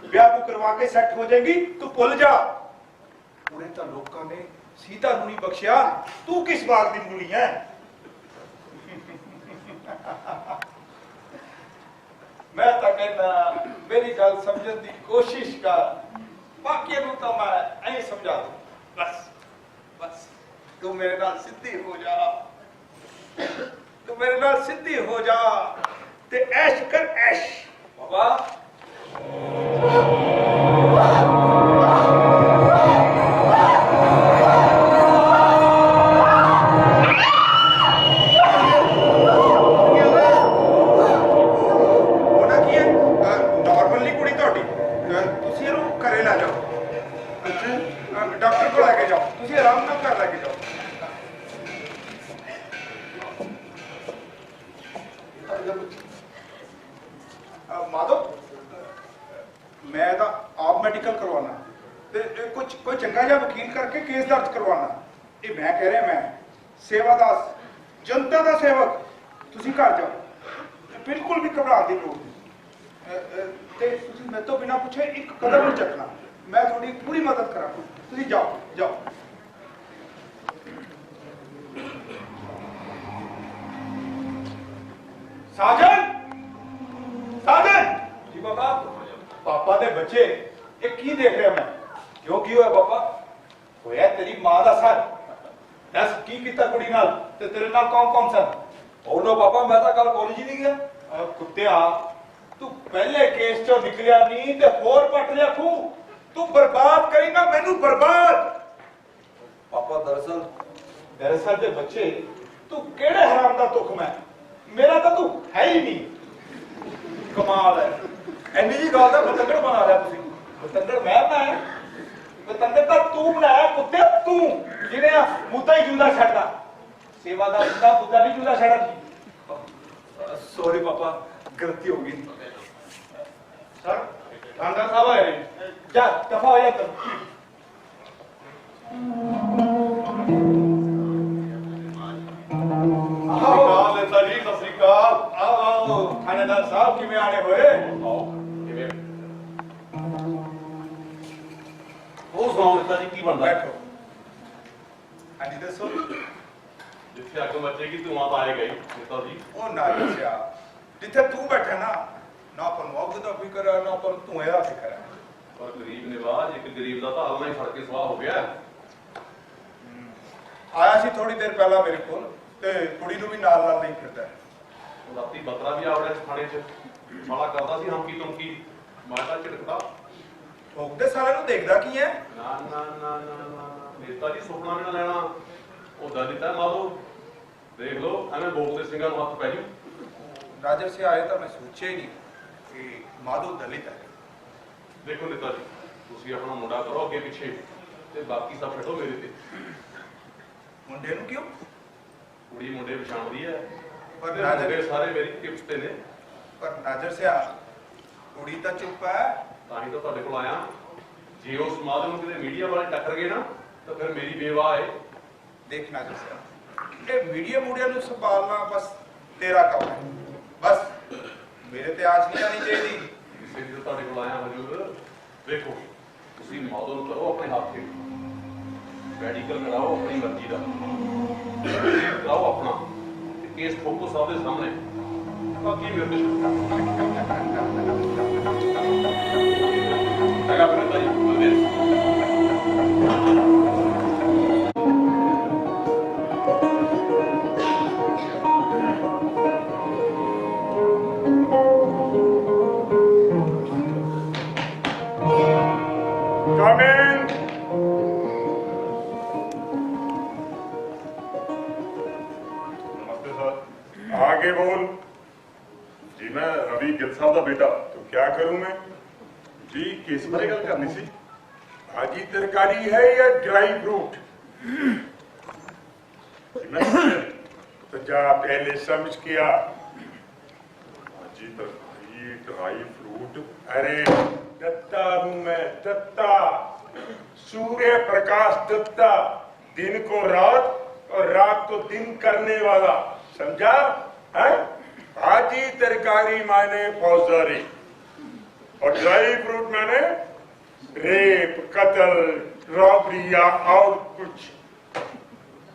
ब्याह को करवा के सेट हो जाएगी, तू भुल जा। पूरे तो लोगों ने सीता नूं नहीं बख्शिया, तू किस बात दी मूली है? मैं तो कहना मेरी गल समझने की कोशिश कर, बाकी तो मैं ऐ समझा दूं। बस बस तू मेरे नाल सिद्धि हो जा, तू मेरे नाल सिद्धि हो जा ते ऐश कर ऐश। बाबा डॉक्टर को लेके जाओ, तुझे आराम ना कर लेके जाओ। माधव, मैं तो आप मेडिकल करवाना ते कुछ कोई चंगा जा वकील करके केस दर्ज करवाना। ये मैं कह रहा, मैं सेवादास, जनता का सेवक, तुसी घर जाओ, बिल्कुल भी घबराने की लोड़ नहीं। ते तुसी मैं तो बिना पूछे एक कदम नहीं चकना, मैं थोड़ी पूरी मदद करा। तुसी जाओ जाओ। साजन, साजन जी बाबा। पापा दे बच्चे ये की देख रहे मैं? क्यों की होया पापा? होया तेरी मां दा सर। दस की कीता कुड़ी नाल ते तेरे नाल कौन कौन सा? ओ नो पापा, मैं तो कल कॉलेज ही नहीं गया। कुत्तिया, तू पहले केस चो निकलिया नहीं ते होर पट लिया तू। तू बर्बाद करेगा मैनू, बर्बाद। पापा दरअसल दे बच्चे तू केड़े हराम दा तुख मैं, मेरा तो तू है ही नहीं। कमाल है, एनी जी गल दा बतंगड़ बना लिया तुसी। बतंगड़ मैं बनाया? बतंगड़ तो तू बनाया कुत्ते, तू जिन्हें मुद्दा ही जुदा छड्डदा। सेवादार दा मुद्दा नहीं जुदा छड्डा। सॉरी पापा, गलती हो गई। सर थानेदार साहब आए हैं, जा दफा हो जा तुम। नेताजी सत श्री अकाल। आओ थानेदार साहब, किवें आने होए? आओ किवें ਉਹ ਸੁਣਾਓ नेताजी ਕੀ ਬਣਦਾ? बैठो। हाँ जी दसो। ਜਿੱਥੇ ਅੱਗ ਮੱਚੇਗੀ ਧੂਆਂ ਤਾਂ ਆਏਗਾ ਹੀ नेताजी। ਉਹ ਨਾ ਦੱਸਿਆ, ਜਿੱਥੇ ਤੂੰ ਬੈਠਾ ਨਾ, ਨਾ ਆਪਾਂ ਨੂੰ ਅੱਗ ਦਾ ਫਿਕਰ ਹੈ, ਨਾ ਆਪਾਂ ਨੂੰ ਧੂਏ ਦਾ ਫਿਕਰ ਹੈ। ਪਰ ਗਰੀਬ ਨਿਵਾਜ, ਇੱਕ ਗਰੀਬ ਦਾ ਤਾਂ ਆਲਣਾ ਹੀ ਫੜ ਕੇ ਸਵਾਹ ਹੋ ਗਿਆ। ਆਇਆ ਸੀ ਥੋੜੀ ਦੇਰ ਪਹਿਲਾਂ ਮੇਰੇ ਕੋਲ ਤੇ ਕੁੜੀ ਨੂੰ ਵੀ ਨਾਲ ਨਾਲ ਨਹੀਂ ਫਿਰਦਾ। ਉਹ ਰਾਤੀ ਬਤਰਾ ਵੀ ਆਵੜਿਆ ਸੀ ਥਾਣੇ 'ਚ, ਸਾਲਾ ਕਰਦਾ ਸੀ ਹਮਕੀ ਤੁਮਕੀ, ਮੈਂ ਤਾਂ ਝਿੜਕਦਾ। ਠੋਕਦੇ ਸਾਲੇ ਨੂੰ ਦੇਖਦਾ ਕੀ ਹੈ? ਨਾ ਨਾ ਨਾ ਨਾ ਨਾ नेताजी ਸੁਪਨਾ ਵੀ ਨਾ ਲੈਣਾ, ਉਹਦਾ ਦਿੱਤਾ ਮਾਰੋ। ਦੇਖ ਲਓ ਐਵੇਂ ਬੋਲਦੇ ਸਿੰਘਾਂ ਨੂੰ ਹੱਥ ਪੈ ਜੂ। राजर से आए तो मैं सोचे ही नहीं कि माधो दलित है। ਦੇਖੋ नेताजी, ਤੁਸੀਂ ਆਪਣਾ ਮੁੰਡਾ ਕਰੋ ਅੱਗੇ ਪਿੱਛੇ ਤੇ ਬਾਕੀ ਸਭ ਛੱਡੋ ਮੇਰੇ ਤੇ। मुंडे नु क्यों? ਕੁੜੀ ਮੁੰਡੇ ਪਛਾਣਦੀ ਹੈ, ਪਰ ਤੇ ਨਾਜ਼ਰ ਮੁੰਡੇ ਸਾਰੇ ਮੇਰੀ ਟਿਪਸ ਤੇ ਨੇ। पर नाजर से कुड़ी तो चुप है। ਤਾਂ ਹੀ ਤਾਂ ਤੁਹਾਡੇ ਕੋਲ ਆਇਆ। ਜੇ ਉਸ ਸਮਾਜ ਨੂੰ ਕਿਤੇ ਮੀਡੀਆ ਵਾਲੇ ਟੱਕਰ ਗਏ ਨਾ ਤਾਂ ਫਿਰ ਮੇਰੀ ਬੇਵਾਹ ਹੈ। देख नाजर से ये मीडिया मुड़िया नु संभालना बस तेरा काम है। बस मेरे ते आज नहीं आनी चाहिए। ਇਸੇ ਲਈ ਤਾਂ ਤੁਹਾਡੇ ਕੋਲ ਆਇਆ ਹਜੂਰ। ਵੇਖੋ ਤੁਸੀਂ ਮਾਧੋ ਨੂੰ ਕਰੋ ਆਪਣੇ ਹੱਥ ਤੇ, ਮੈਡੀਕਲ ਕਰਾਓ ਆਪਣੀ ਮਰਜ਼ੀ ਦਾ, ਕਰਾਓ ਆਪਣਾ ਤੇ ਕੇਸ ਠੋਕੋ ਸਭ ਦੇ ਸਾਹਮਣੇ। ਬਾਕੀ ਮੇਰੇ ਤੇ चंगा फिर ताई मेरे Come in. नमस्ते सर। आगे बोल। जी मैं रवि गिल साहब का बेटा। तो क्या करूं मैं? जी किस बारे गल करनी सी? भाजी तरकारी है या ड्राई फ्रूट? जी मैं समझे। तो जा पहले समझ के आ। जी तरकारी ड्राई फ्रूट। अरे दत्ता हूं मैं, दत्ता, सूर्य प्रकाश दत्ता, दिन को रात और रात को दिन करने वाला, समझा है? भाजी तरकारी माने फौजदारी और ड्राई फ्रूट माने रेप, कत्ल, रॉबरी या और कुछ,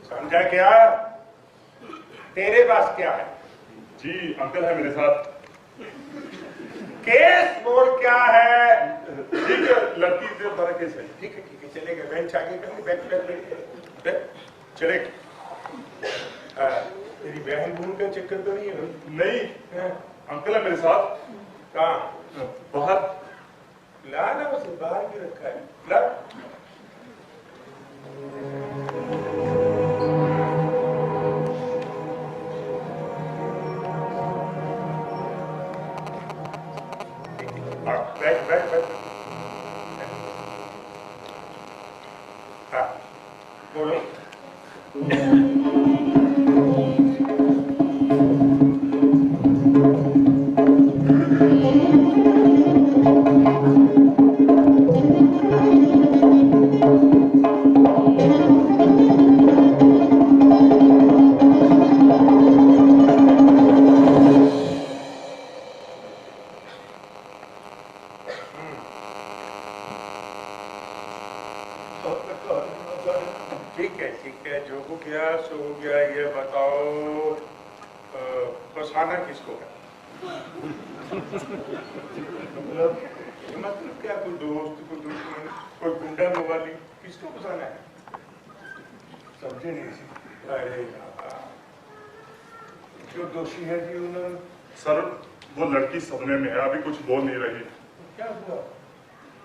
समझा क्या? तेरे पास क्या है? जी अंकल है मेरे साथ। केस बोल क्या है? ठीक है लड़की से बड़ा केस है। ठीक है चलेगा। बेंच आगे कर, बैठ चलेगा। तेरी बहन बहन का चक्कर तो नहीं है ना? नहीं हाँ, अंकल है मेरे साथ। कहाँ? बाहर। ला ना उसे, बाहर भी रखा है, ला। बैठ। हाँ, बोलो। ठीक है, जो हो गया सो हो गया। ये बताओ फंसाना किसको है? मतलब क्या, कोई दोस्त, कोई दुश्मन, कोई गुंडा मवाली, किसको फंसाना है? समझे नहीं सी? अरे जो दोषी है जी उन्होंने। सर वो लड़की सदमे में है, अभी कुछ बोल नहीं रही। क्या हुआ?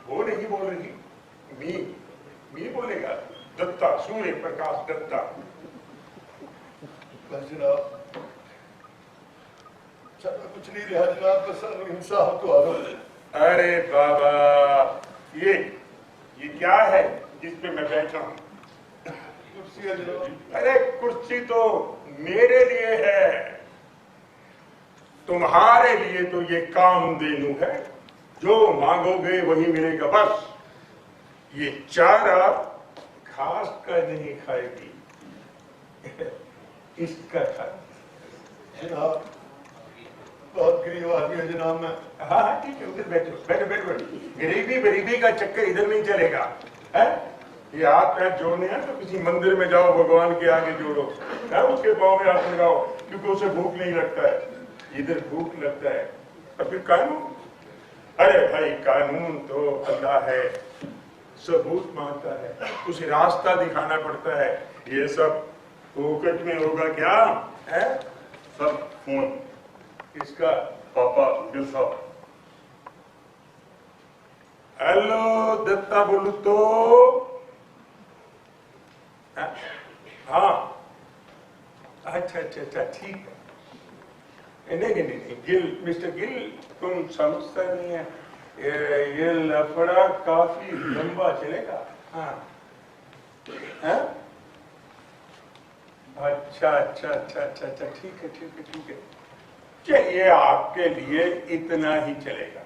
वो नहीं बोल रही। मी बोलेगा। दत्ता, सूर्य प्रकाश दत्ता। बस जनाब, सारा कुछ नहीं रहा जनाब, बस इंसाफ तो आ। अरे बाबा, ये क्या है जिस पे मैं बैठा हूँ? कुर्सी है जनाब। अरे कुर्सी तो मेरे लिए है, तुम्हारे लिए तो ये कामधेनु है। जो मांगोगे वही मिलेगा। बस ये चारा घास का नहीं खाएगी, इसका खाएगी। जनाब बहुत गरीब आदमी है जनाब मैं। हाँ ठीक है, उधर बैठो। गरीबी का चक्कर इधर नहीं चलेगा है? ये हाथ पैर जोड़ने हैं तो किसी मंदिर में जाओ, भगवान के आगे जोड़ो है, उसके पाँव में हाथ लगाओ, क्योंकि उसे भूख नहीं लगता है, इधर भूख लगता है। और फिर कानून, अरे भाई कानून तो अल्लाह है, सबूत मांगता है, उसे रास्ता दिखाना पड़ता है। ये सब फोकट में होगा क्या है? Sir phone. इसका पापा गिल साहब। हेलो दत्ता बोलू तो। हाँ अच्छा ठीक है। नहीं गिल, मिस्टर गिल, तुम समझता नहीं है, ये लफड़ा काफी लंबा चलेगा। हाँ अच्छा ठीक है। चलिए आपके लिए इतना ही चलेगा।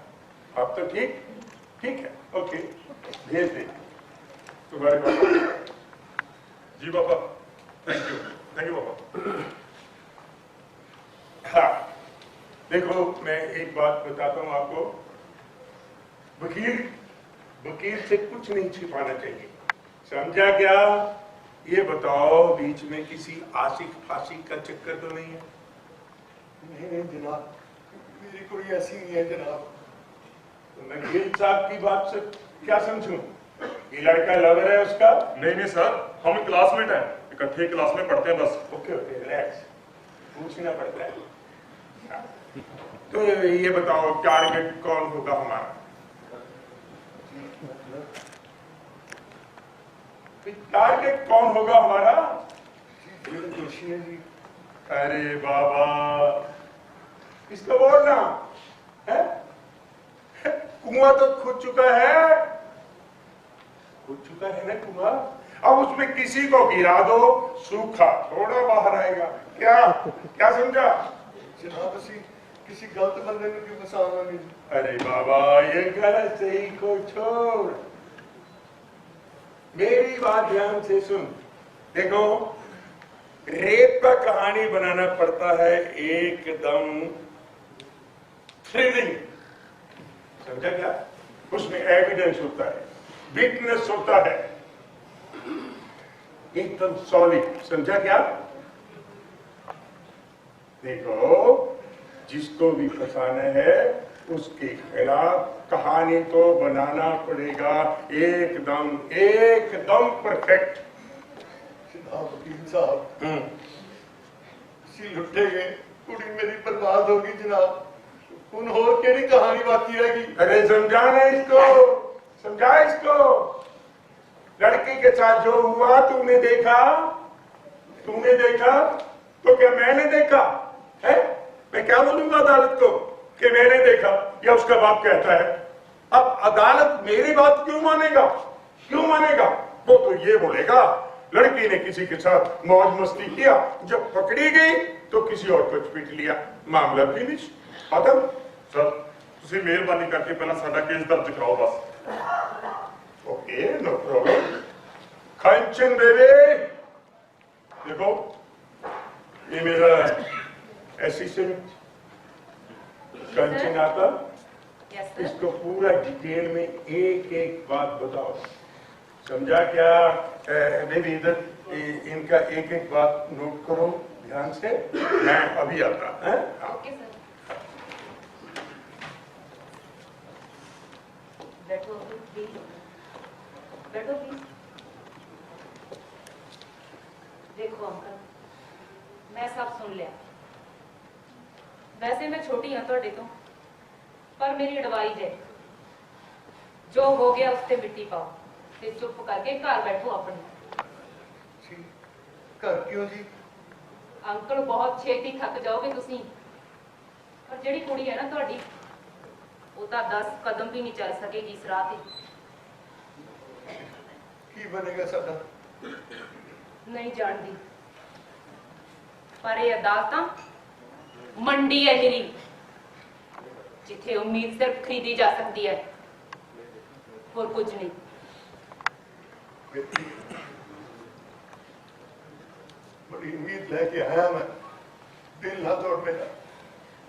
अब तो ठीक है, ओके, भेज दे तुम्हारे पास। जी पापा, थैंक यू पापा। हाँ देखो, मैं एक बात बताता हूँ आपको, वकील से कुछ नहीं छिपाना चाहिए, समझा क्या? ये बताओ, बीच में किसी आशिक फासिक का चक्कर तो नहीं है? नहीं जनाब, मेरी कोई ऐसी नहीं है जनाब। तो मैं गिल साहब की बात से क्या समझूं? ये लड़का लवर है उसका? नहीं नहीं सर, हम क्लासमेट हैं, इकट्ठे क्लास में पढ़ते हैं बस। ओके ओके, रिलैक्स, पूछना पड़ता है। तो ये बताओ टारगेट कौन होगा हमारा? टारगेट कौन होगा हमारा? जोशी है जी। अरे बाबा, इसका बोलना है? कुआं तो खुद चुका है, खुद चुका है ना कुआं। अब उसमें किसी को गिरा दो, सूखा थोड़ा बाहर आएगा। क्या क्या समझा? जनाब ਅਸੀਂ किसी गलत बंदे ने क्यों फसाना नहीं? अरे बाबा, ये गलत सही को छोड़, मेरी बात ध्यान से सुन। देखो, रेप का कहानी बनाना पड़ता है एकदम थ्रिलिंग, समझा क्या? उसमें एविडेंस होता है, विटनेस होता है, एकदम सॉलिड, समझा क्या? देखो, जिसको भी फंसाना है उसके खिलाफ कहानी तो बनाना पड़ेगा एकदम एकदम परफेक्ट। जनाब वकील साहब, ਅਸੀਂ लुटे गए, कुड़ी मेरी बर्बाद होगी जनाब। ਹੁਣ ਹੋਰ ਕਿਹੜੀ कहानी बाकी रहेगी? अरे समझाना इसको, समझा इसको। लड़की के साथ जो हुआ तूने देखा, तूने देखा तो क्या मैंने देखा है? मैं क्या बोलूंगा अदालत को कि मैंने देखा, या उसका बाप कहता है? अब अदालत मेरी बात क्यों मानेगा? क्यों मानेगा? वो तो ये बोलेगा लड़की ने किसी के साथ मौज मस्ती किया, जब पकड़ी गई तो किसी और को पीट लिया, मामला फिनिश, खत्म। सर ਤੁਸੀਂ ਮਿਹਰਬਾਨੀ ਕਰਕੇ ਪਹਿਲਾਂ ਸਾਡਾ ਕੇਸ ਦਰਜ ਕਰਾਓ ਬਸ। Okay, no problem. Kanchan baby, देखो ये मेरा असिस्टेंट कंचन आता, यस सर। इसको पूरा डिटेल में एक एक बात बताओ, समझा क्या? बेबी इधर इनका एक एक बात नोट करो ध्यान से, मैं अभी आता है। Okay sir. बैठो प्लीज, बैठो प्लीज। देखो अंकल, मैं सब सुन लिया। वैसे मैं छोटी हाँ ਤੁਹਾਡੇ ਤੋਂ, पर मेरी एडवाइस है, जो हो गया उस ते मिट्टी पाओ ते चुप करके घर बैठो अपने। जी, घर क्यों जी? अंकल बहुत छेती थक जाओगे तुसी, पर ਜਿਹੜੀ ਕੁੜੀ ਹੈ ਨਾ ਤੁਹਾਡੀ, ਉਹ ਤਾਂ 10 ਕਦਮ ਵੀ ਨਹੀਂ ਚੱਲ ਸਕੇਗੀ ਇਸ ਰਾਹ ਤੇ। की बनेगा साडा? नहीं जानती, पर ये अदालतां मंडी है निरी, जिथे उम्मीद सिर्फ खरीदी जा सकती है और कुछ नहीं। बेटी, बड़ी उम्मीद लेके आया मैं, दिल ना तोड़ मेरा।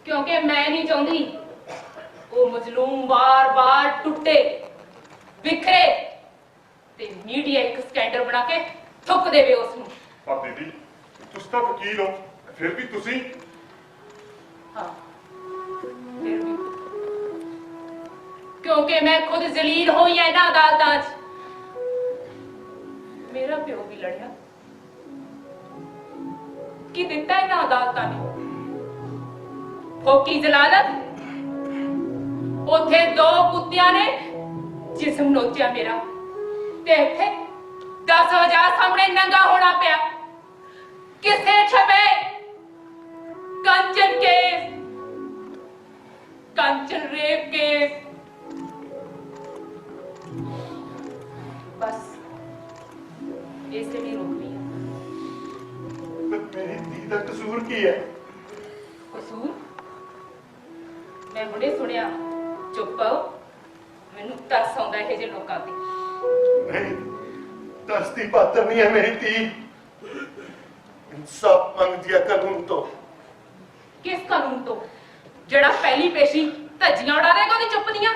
क्योंकि मैं नहीं चाहती वो मजलूम बार बार टुटे बिखरे ते मीडिया एक स्कैंडल बना के थुक देवे उसनू। ਪਰ ਦੀਦੀ ਤੁਸੀਂ ਤਾਂ ਵਕੀਲ ਹੋ, ਫਿਰ ਵੀ ਤੁਸੀਂ हाँ, फिर भी क्योंकि मैं खुद जलील हुई है ना अदालतां च। मेरा प्यो भी लड़िया, की दिता है ना अदालतां ने फोकी जलालत। उथे 2 कुत्तियां ने जिस्म नोचिया मेरा, ते इत्थे 10,000 सामने नंगा होना पिया। किसे छपे कंचन केस, कंचन रेप केस। बस ऐसे भी रोक लिया। पर मेरी धी का कसूर की है? कसूर मैं हुणे सुनिया। चुप पाओ, मैनू तरस आउंदा है जे लोकां ते। नहीं, दस्ती पात्र नहीं है मेरी धी। इंसाफ मांगती है कानून तो। किस कानून तो? जड़ा पहली पेशी धज्जियां उड़ा देगा ओदी चुप दियां।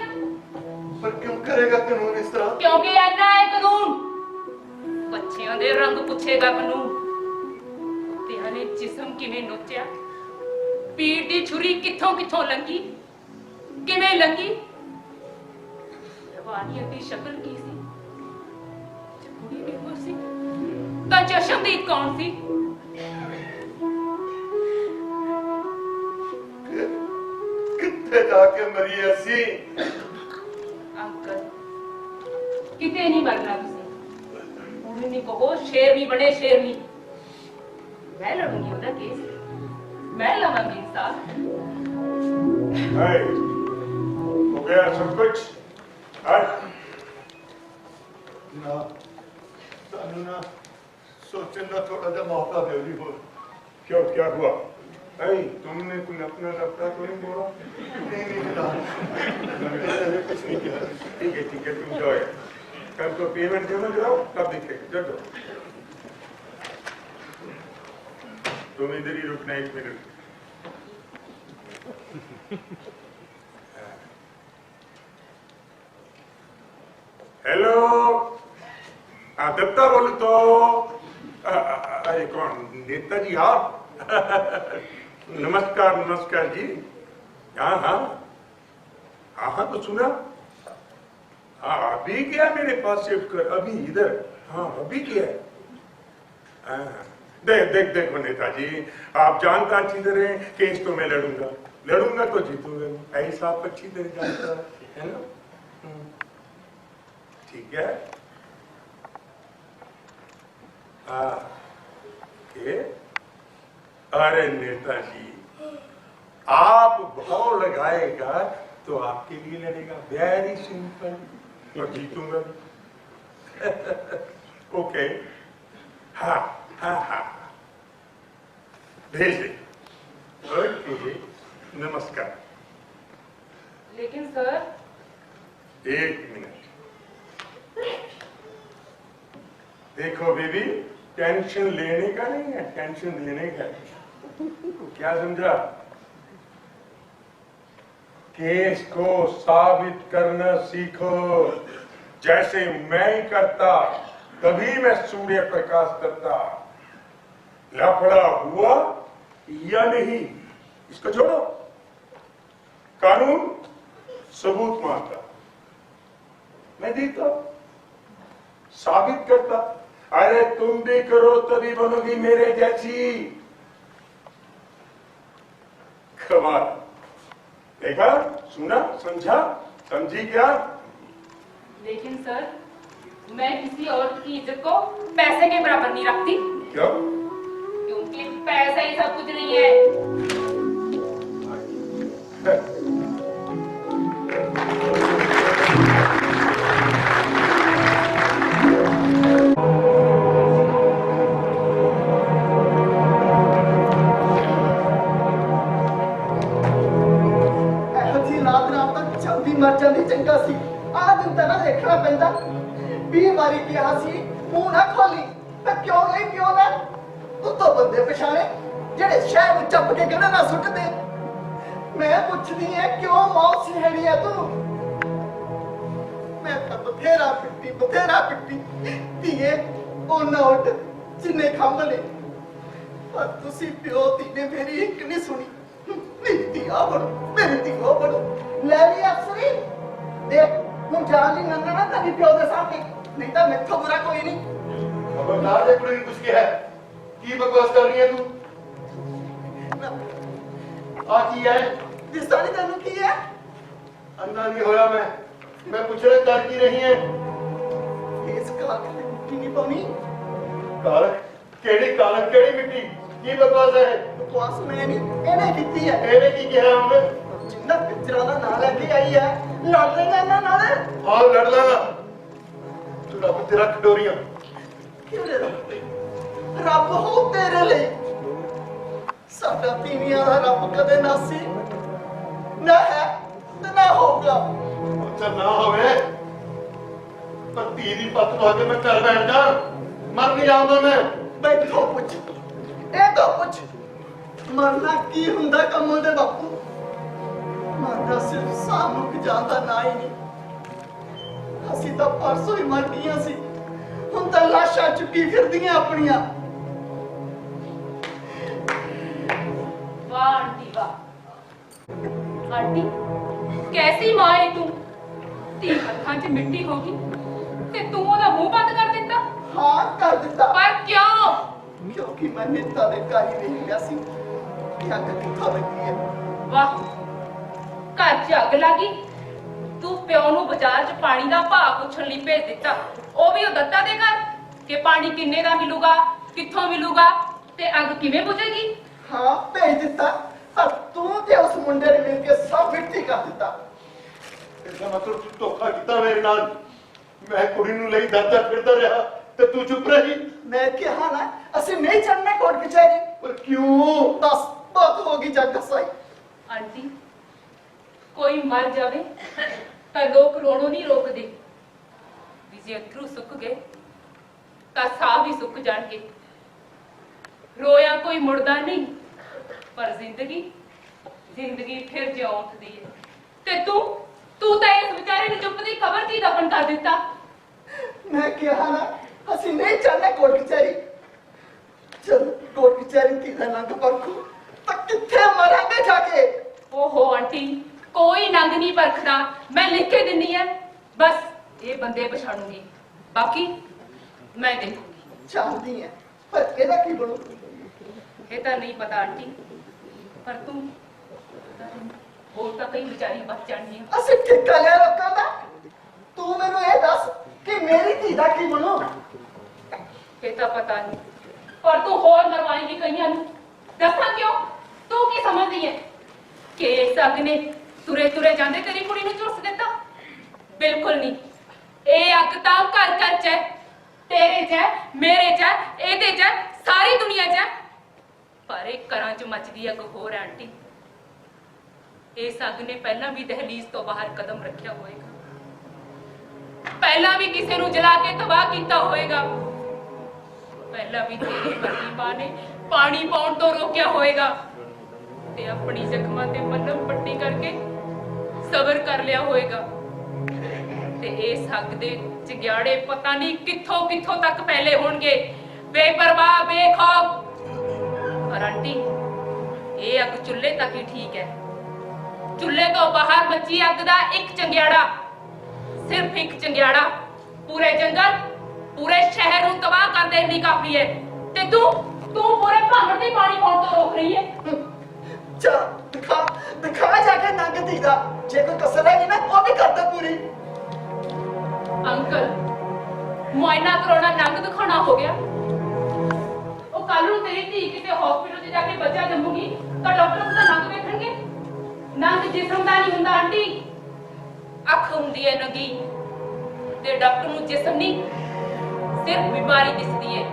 पर क्यों करेगा कानून इस तरह? क्योंकि ऐना है कानून, बच्चियां दे रंग पुछेगा कानून। कुत्तियां ने जिस्म किवें नोचिया, पीड़ दी छुरी कित्थों कित्थों लंघी, किवें लंघी, ਜਵਾਨੀਅਤ ਦੀ ਸ਼ਕਲ ਕੀ ਸੀ? ਜੇ ਕੁੜੀ ਇਹੋ ਸੀ ਤਾਂ ਚਸ਼ਮਦੀਦ ਕੌਣ ਸੀ? ਕਿੱਥੇ ਜਾ ਕੇ ਮਰੀ ਅਸੀਂ? ਅੰਕਲ ਕਿਤੇ ਨਹੀਂ ਮਰਨਾ ਤੁਸੀਂ। ਹੁਣ ਨਹੀਂ ਕਹੋ ਸ਼ੇਰਨੀ ਬਣੇ ਸ਼ੇਰਨੀ। ਮੈਂ ਲੜੂੰਗੀ ਉਹਦਾ ਕੇਸ, ਮੈਂ ਲਵਾਂਗੀ ਇਨਸਾਫ। है हो गया सब कुछ है? ਨਾ ਸਾਨੂੰ ਨਾ ਸੋਚਣ ਦਾ ਥੋੜਾ ਜਿਹਾ ਮੌਕਾ ਦਿਓ ਜੀ ਹੋਰ। क्यों क्या हुआ? ऐ तुमने कुछ अपना लपटा तो नहीं बोला? ਨਹੀਂ ਨਹੀਂ ਜਨਾब, मैंने कुछ नहीं किया। ठीक है तुम जाओ यार। कल को पेमेंट देना जाओ तब दिखेगा जाओ तुम इधर ही रुकना 1 मिनट। हेलो दत्ता बोल तो अरे कौन नेताजी आप? नमस्कार जी। हाँ हाँ तो सुना। हाँ अभी क्या मेरे पास शिफ्ट कर अभी इधर। हाँ अभी क्या है? देखो नेताजी आप जानता अच्छी तरह केस तो मैं लड़ूंगा तो जीतूंगा ऐसा आप अच्छी तरह जानता है ना। ठीक है। के अरे नेताजी आप भाव लगाएगा तो आपके लिए लड़ेगा वेरी सिंपल और जीतूंगा ओके। हाँ भेज दे। ओके नमस्कार। लेकिन सर 1 मिनट देखो बेबी टेंशन लेने का नहीं है टेंशन देने का है। क्या समझा? केस को साबित करना सीखो जैसे मैं ही करता तभी मैं सूर्य प्रकाश करता। लफड़ा हुआ या नहीं इसको छोड़ो। कानून सबूत मांगता मैं देता साबित करता। अरे तुम भी करो तभी बनोगी मेरे जैसी। कमाल देखा सुना समझा समझी क्या? लेकिन सर मैं किसी और की इज्जत को पैसे के बराबर नहीं रखती। क्यों? क्योंकि पैसा ही सब कुछ नहीं है। मर जाती चंगा सी। आ दिन तो ना देखना पैंदा। 20 बारी कहा सी मुंह ना खोली मैं क्यों गई क्यों ना उत्तों बंदे पछाने जेड़े शहर में चप के गणे ना सुट दे। मैं पूछदी है क्यों मौत सिहड़ी है तू? मैं तो बथेरा पिट्टी धीए ओना उठ जिन्ने खंभ ने पर तुसी प्यो धी ने मेरी एक नहीं सुनी। मेरी धी आ बड़ो मेरी धी ओ बड़ो ले ली अफसरी देख हूं जान ली नन्ना ना तेरी प्यो दे सामने नहीं तो मेथों बुरा कोई नहीं। खबरदार जे कुड़ी कुछ किया है की बकवास कर रही है तू? आ की है दिसदा नहीं तेनू की है? अन्ना नहीं होया मैं पूछ रहा कर की रही है? इस काल की नहीं पानी कालक केड़ी मिट्टी की बकवास है? बकवास मैं नहीं एने कीती है। एने की किया हमने? जिन्ना पिंजरा दा नाम लेके आई है लड़ लेगा ना नाले। हाँ लड़ लांगा तू रब तेरा खडोरियां किहड़े रब हो तेरे लिए साडा तीनियां दा रब कदे ना सी ना है ते ना होगा। अच्छा ना होवे पर धी दी पत तो आके मैं कर बैठ जा मर नहीं जाऊंगा मैं। बैठो पूछ ए तो पूछ मरना की हुंदा कमल दे बापू? मरना सिर्फ सामुक जाता ना ही नहीं। असी तो परसों ही मर गईयां सी हुण तां लाशां चुकी फिरदियां अपनियां। वाह आंटी वाह। आंटी कैसी माँ है तू? ਧੀ ਹੱਥਾਂ 'ਚ ਮਿੱਟੀ ਹੋ ਗਈ ਤੇ ਤੂੰ ਉਹਦਾ ਮੂੰਹ ਬੰਦ ਕਰ ਦਿੱਤਾ। ਹਾਂ ਕਰ ਦਿੱਤਾ, ਪਰ ਕਿਉਂ? ਕਿਉਂਕਿ ਮੈਂ ਨੇਤਾ ਦੇ ਘਰ ਹੀ ਨਹੀਂ ਗਿਆ ਸੀ ਕਿ ਅੱਗ ਕਿੱਥੋਂ ਲੱਗੀ ਹੈ। ਵਾਹ, ਘਰ 'ਚ ਅੱਗ ਲੱਗੀ, ਤੂੰ ਪਿਓ ਨੂੰ ਬਾਜ਼ਾਰ 'ਚ ਪਾਣੀ ਦਾ ਭਾਅ ਪੁੱਛਣ ਲਈ ਭੇਜ ਦਿੱਤਾ, ਉਹ ਵੀ ਉਹ ਦੱਤਾ ਦੇ ਘਰ ਕਿ ਪਾਣੀ ਕਿੰਨੇ ਦਾ ਮਿਲੂਗਾ, ਕਿੱਥੋਂ ਮਿਲੂਗਾ ਤੇ ਅੱਗ ਕਿਵੇਂ ਬੁਝੇਗੀ। ਹਾਂ ਭੇਜ ਦਿੱਤਾ, ਪਰ ਤੂੰ ਤੇ ਉਸ ਮੁੰਡੇ ਨੇ ਮਿਲ ਕੇ ਸਭ ਮਿੱਟੀ ਕਰ ਦਿੱਤਾ। ਇਹਦਾ ਮਤਲਬ ਤੂੰ ਧੋਖਾ ਕੀਤਾ ਮੇਰੇ ਨਾਲ। ਮੈਂ ਕੁੜੀ ਨੂੰ ਲਈ ਦਰਦਾ ਫਿਰਦਾ ਰਿਹਾ ਤੇ ਤੂੰ ਚੁੱਪ ਰਹੀ। ਮੈਂ ਕਿਹਾ ਨਾ ਅਸੀਂ ਨਹੀਂ ਚੜਨਾ ਕੋਰਟ ਕਚਹਿਰੀ। ਪਰ ਕਿਉਂ? ਬਸ ਬਹੁਤ ਹੋ ਗਈ ਜੱਗ ਸਾਈ। ਆਂਟੀ, ਕੋਈ ਮਰ ਜਾਵੇ ਤਾਂ ਲੋਕ ਰੋਣੋਂ ਨਹੀਂ ਰੋਕਦੇ, ਵੀ ਜੇ ਅਥਰੂ ਸੁੱਕ ਗਏ ਤਾਂ ਸਾਹ ਵੀ ਸੁੱਕ ਜਾਣਗੇ। ਰੋਇਆ ਕੋਈ ਮੁੜਦਾ ਨਹੀਂ, ਪਰ ਜ਼ਿੰਦਗੀ ਫਿਰ ਜਿਉਂ ਉੱਠਦੀ ਹੈ। ਤੇ ਤੂੰ ਤਾਂ ਇਸ ਵਿਚਾਰੇ ਨੂੰ ਚੁੱਪ ਦੀ ਕਬਰ 'ਚ ਹੀ ਦਫਨ ਕਰ ਦਿੱਤਾ। ਮੈਂ ਕਿਹਾ ਨਾ ਅਸੀਂ ਨਹੀਂ ਚੜਨਾ ਕੋਰਟ ਕਚਹਿਰੀ। ਚਲ ਕੋਰਟ ਕਚਹਿਰੀ ਦੀ ਦਾ ਨੰਗ ਪਰਖੂ ਤਾਂ ਕਿੱਥੇ ਮਰਾਂਗੇ ਜਾ ਕੇ। ਓਹੋ ਆਂਟੀ, ਕੋਈ ਨੰਗ ਨਹੀਂ ਪਰਖਦਾ, ਮੈਂ ਲਿਖ ਕੇ ਦਿੰਨੀ ਹੈ। ਬਸ ਇਹ ਬੰਦੇ ਪਛਾਣੂਗੀ, ਬਾਕੀ ਮੈਂ ਦੇਖੂਗੀ। ਚਾਹਦੀ ਹੈ ਪਰ ਇਹਦਾ ਕੀ ਬਣੂ? ਇਹ ਤਾਂ ਨਹੀਂ ਪਤਾ ਆਂਟੀ, ਪਰ ਤੂੰ ਹੋਰ ਤਾਂ ਕਈ ਵਿਚਾਰੀ ਬਚ ਜਾਣਗੀਆਂ। ਅਸੀਂ ਠੇਕਾ ਲਿਆ ਲੋਕਾਂ ਦਾ। ਤੂੰ ਮੈਨੂੰ ਇਹ ਦੱਸ ਕਿ ਮੇਰੀ ਧੀ ਦਾ ਕੀ ਬਣੂ? ਇਹ ਤਾਂ ਪਤਾ ਨਹੀਂ, ਪਰ ਤੂੰ ਹੋਰ ਮਰਵਾਏਂਗੀ ਕਈਆਂ ਨੂੰ। ਦੱਸਾਂ ਕਿਉਂ? ਤੂੰ ਕੀ ਸਮਝਦੀ ਹੈ ਕਿ ਇਸ ਅੱਗ ਨੇ ਤੁਰੇ ਤੁਰੇ ਜਾਂਦੇ ਤੇਰੀ ਕੁੜੀ ਨੂੰ ਝੁਲਸ ਦਿੱਤਾ? ਬਿਲਕੁਲ ਨਹੀਂ। ਇਹ ਅੱਗ ਤਾਂ ਘਰ ਘਰ 'ਚ ਹੈ, ਤੇਰੇ 'ਚ ਹੈ, ਮੇਰੇ 'ਚ ਹੈ, ਇਹਦੇ 'ਚ ਹੈ, ਸਾਰੀ ਦੁਨੀਆ 'ਚ ਹੈ। ਪਰ ਇਹ ਘਰਾਂ 'ਚ ਮੱਚਦੀ ਅੱਗ ਹੋਰ ਹੈ ਆਂਟੀ। ਇਸ ਅੱਗ ਨੇ ਪਹਿਲਾਂ ਵੀ ਦਹਲੀਜ਼ ਤੋਂ ਬਾਹਰ ਕਦਮ ਰੱਖਿਆ ਹੋਏਗਾ, ਪਹਿਲਾਂ ਵੀ ਕਿਸੇ ਨੂੰ ਜਲਾ ਕੇ ਤਬਾਹ ਕੀਤਾ ਹੋਏਗਾ, ਪਹਿਲਾਂ ਵੀ ਤੇਰੀ ਵਰਗੀ ਮਾਂ ਨੇ ਪਾਣੀ ਪਾਉਣ ਤੋਂ ਰੋਕਿਆ ਹੋਏਗਾ ਤੇ ਆਪਣੀ ਜ਼ਖਮਾਂ ਤੇ ਮੱਲਮ ਪੱਟੀ ਕਰਕੇ ਸਬਰ ਕਰ ਲਿਆ ਹੋਏਗਾ। ਤੇ ਇਸ ਅੱਗ ਦੇ ਚਿਗਿਆੜੇ ਪਤਾ ਨਹੀਂ ਕਿੱਥੋਂ ਕਿੱਥੋਂ ਤੱਕ ਫੈਲੇ ਹੋਣਗੇ, ਬੇਪਰਵਾਹ, ਬੇਖੌਫ। ਪਰ ਆਂਟੀ, ਇਹ ਅੱਗ ਚੁੱਲ੍ਹੇ ਤੱਕ ਹੀ ਠੀਕ ਹੈ। ਚੁੱਲ੍ਹੇ ਤੋਂ ਬਾਹਰ ਮੱਚੀ ਅੱਗ ਦਾ ਇੱਕ ਚੰਗਿਆੜਾ, ਸਿਰਫ ਇੱਕ ਚੰਗਿਆੜਾ ਪੂਰੇ ਜੰਗਲ, ਪੂਰੇ ਸ਼ਹਿਰ ਨੂੰ ਤਬਾਹ ਕਰ ਦੇਣ ਲਈ ਕਾਫੀ ਹੈ। ਤੇ ਤੂੰ ਪੂਰੇ ਭਾਂਗੜ ਦੀ ਪਾਣੀ ਪਾਉਣ ਤੋਂ ਰੋਕ ਰਹੀ ਹੈ। ਚਲ ਦਿਖਾ ਜਾ ਕੇ ਨੰਗ ਧੀ ਦਾ। ਜੇ ਕੋਈ ਕਸਰ ਹੈਗੀ ਨਾ ਉਹ ਵੀ ਕਰਦਾ ਪੂਰੀ। ਅੰਕਲ, ਮੁਆਇਨਾ ਕਰਾਉਣਾ ਨੰਗ ਦਿਖਾਉਣਾ ਹੋ ਗਿਆ? ਉਹ ਕੱਲ ਨੂੰ ਤੇਰੀ ਧੀ ਕਿਤੇ ਹਸਪੀਟਲ 'ਚ ਜਾ ਕੇ ਬੱਚਾ ਜੰਮੂਗੀ ਤਾਂ ਡਾਕਟਰ ਉਹਦਾ ਨੰਗ ਵੇਖਣਗੇ। ਨੰਗ ਜਿਸਮ ਦਾ ਨਹੀਂ ਹੁੰਦਾ ਆਂਟੀ, ਅੱਖ ਹੁੰਦੀ ਹੈ ਨੰਗੀ, ਤੇ ਡਾਕਟਰ ਨੂੰ ਜਿਸਮ ਨਹੀਂ ਸਿਰਫ ਬਿਮਾਰੀ ਦਿਸਦੀ ਹੈ।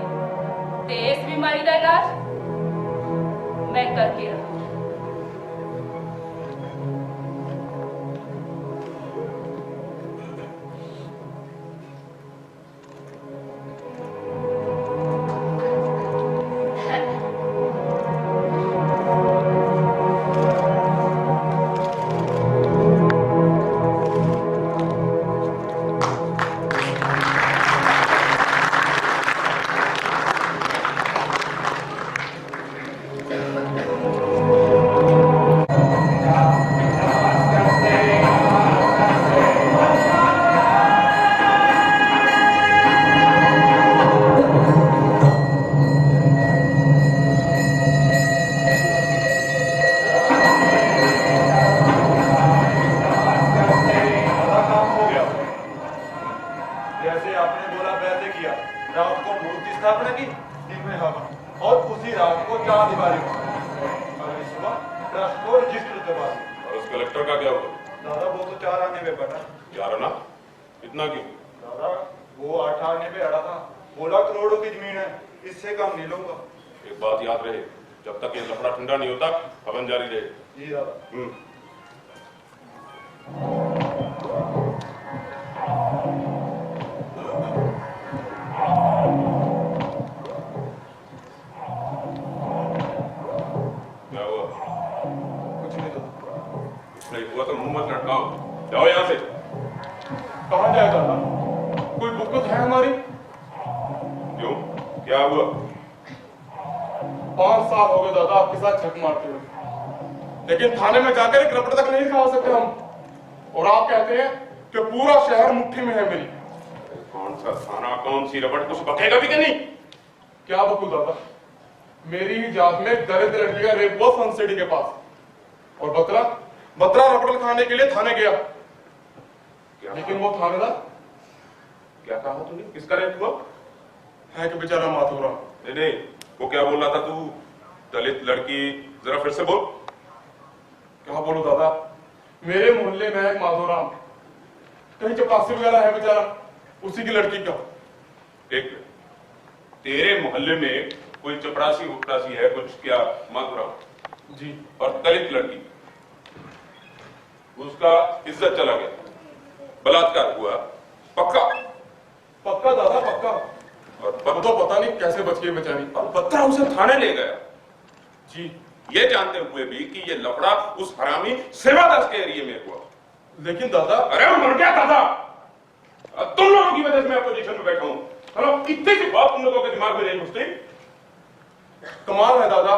ਤੇ ਇਸ ਬਿਮਾਰੀ ਦਾ ਇਲਾਜ ਮੈਂ ਕਰਕੇ ਰਹਾਂ। लेकिन थाने में जाकर एक रपट तक नहीं खा सकते हम। और आप कहते हैं कि पूरा शहर मुट्ठी में है मेरी। कौन सा थाना, कौन सी रबड़, कुछ बकेगा भी कि नहीं? क्या बकू दादा, मेरी ही जात में दलित लड़की का रेप हुआ सन सिटी के पास, और बत्रा रबड़ खाने के लिए थाने गया, लेकिन वो थानेदार क्या कहा तूने? किसका रेप हुआ? है कि बेचारा माथुराम। नहीं, वो क्या बोल रहा था तू? दलित लड़की, जरा फिर से बोल। क्या बोलूं दादा, मेरे मोहल्ले में एक माधोराम, कहीं चपरासी वगैरह है बेचारा, उसी की लड़की का। एक मिनट, तेरे मोहल्ले में कोई चपरासी उपरासी है कुछ क्या माधुराम? जी। और दलित लड़की, उसका इज्जत चला गया, बलात्कार हुआ, पक्का? पक्का दादा पक्का। और अब तो पता नहीं कैसे बच गई बेचारी। और बत्रा उसे थाने ले गया, जी। ये जानते हुए भी कि ये लफड़ा उस हरामी सेवादास के एरिया में हुआ। लेकिन दादा, अरे वो मर गया दादा, अब तुम लोगों की वजह से मैं अपोजिशन में बैठा हूं। चलो, इतनी सी बात तुम लोगों के दिमाग में नहीं घुसती? कमाल है दादा,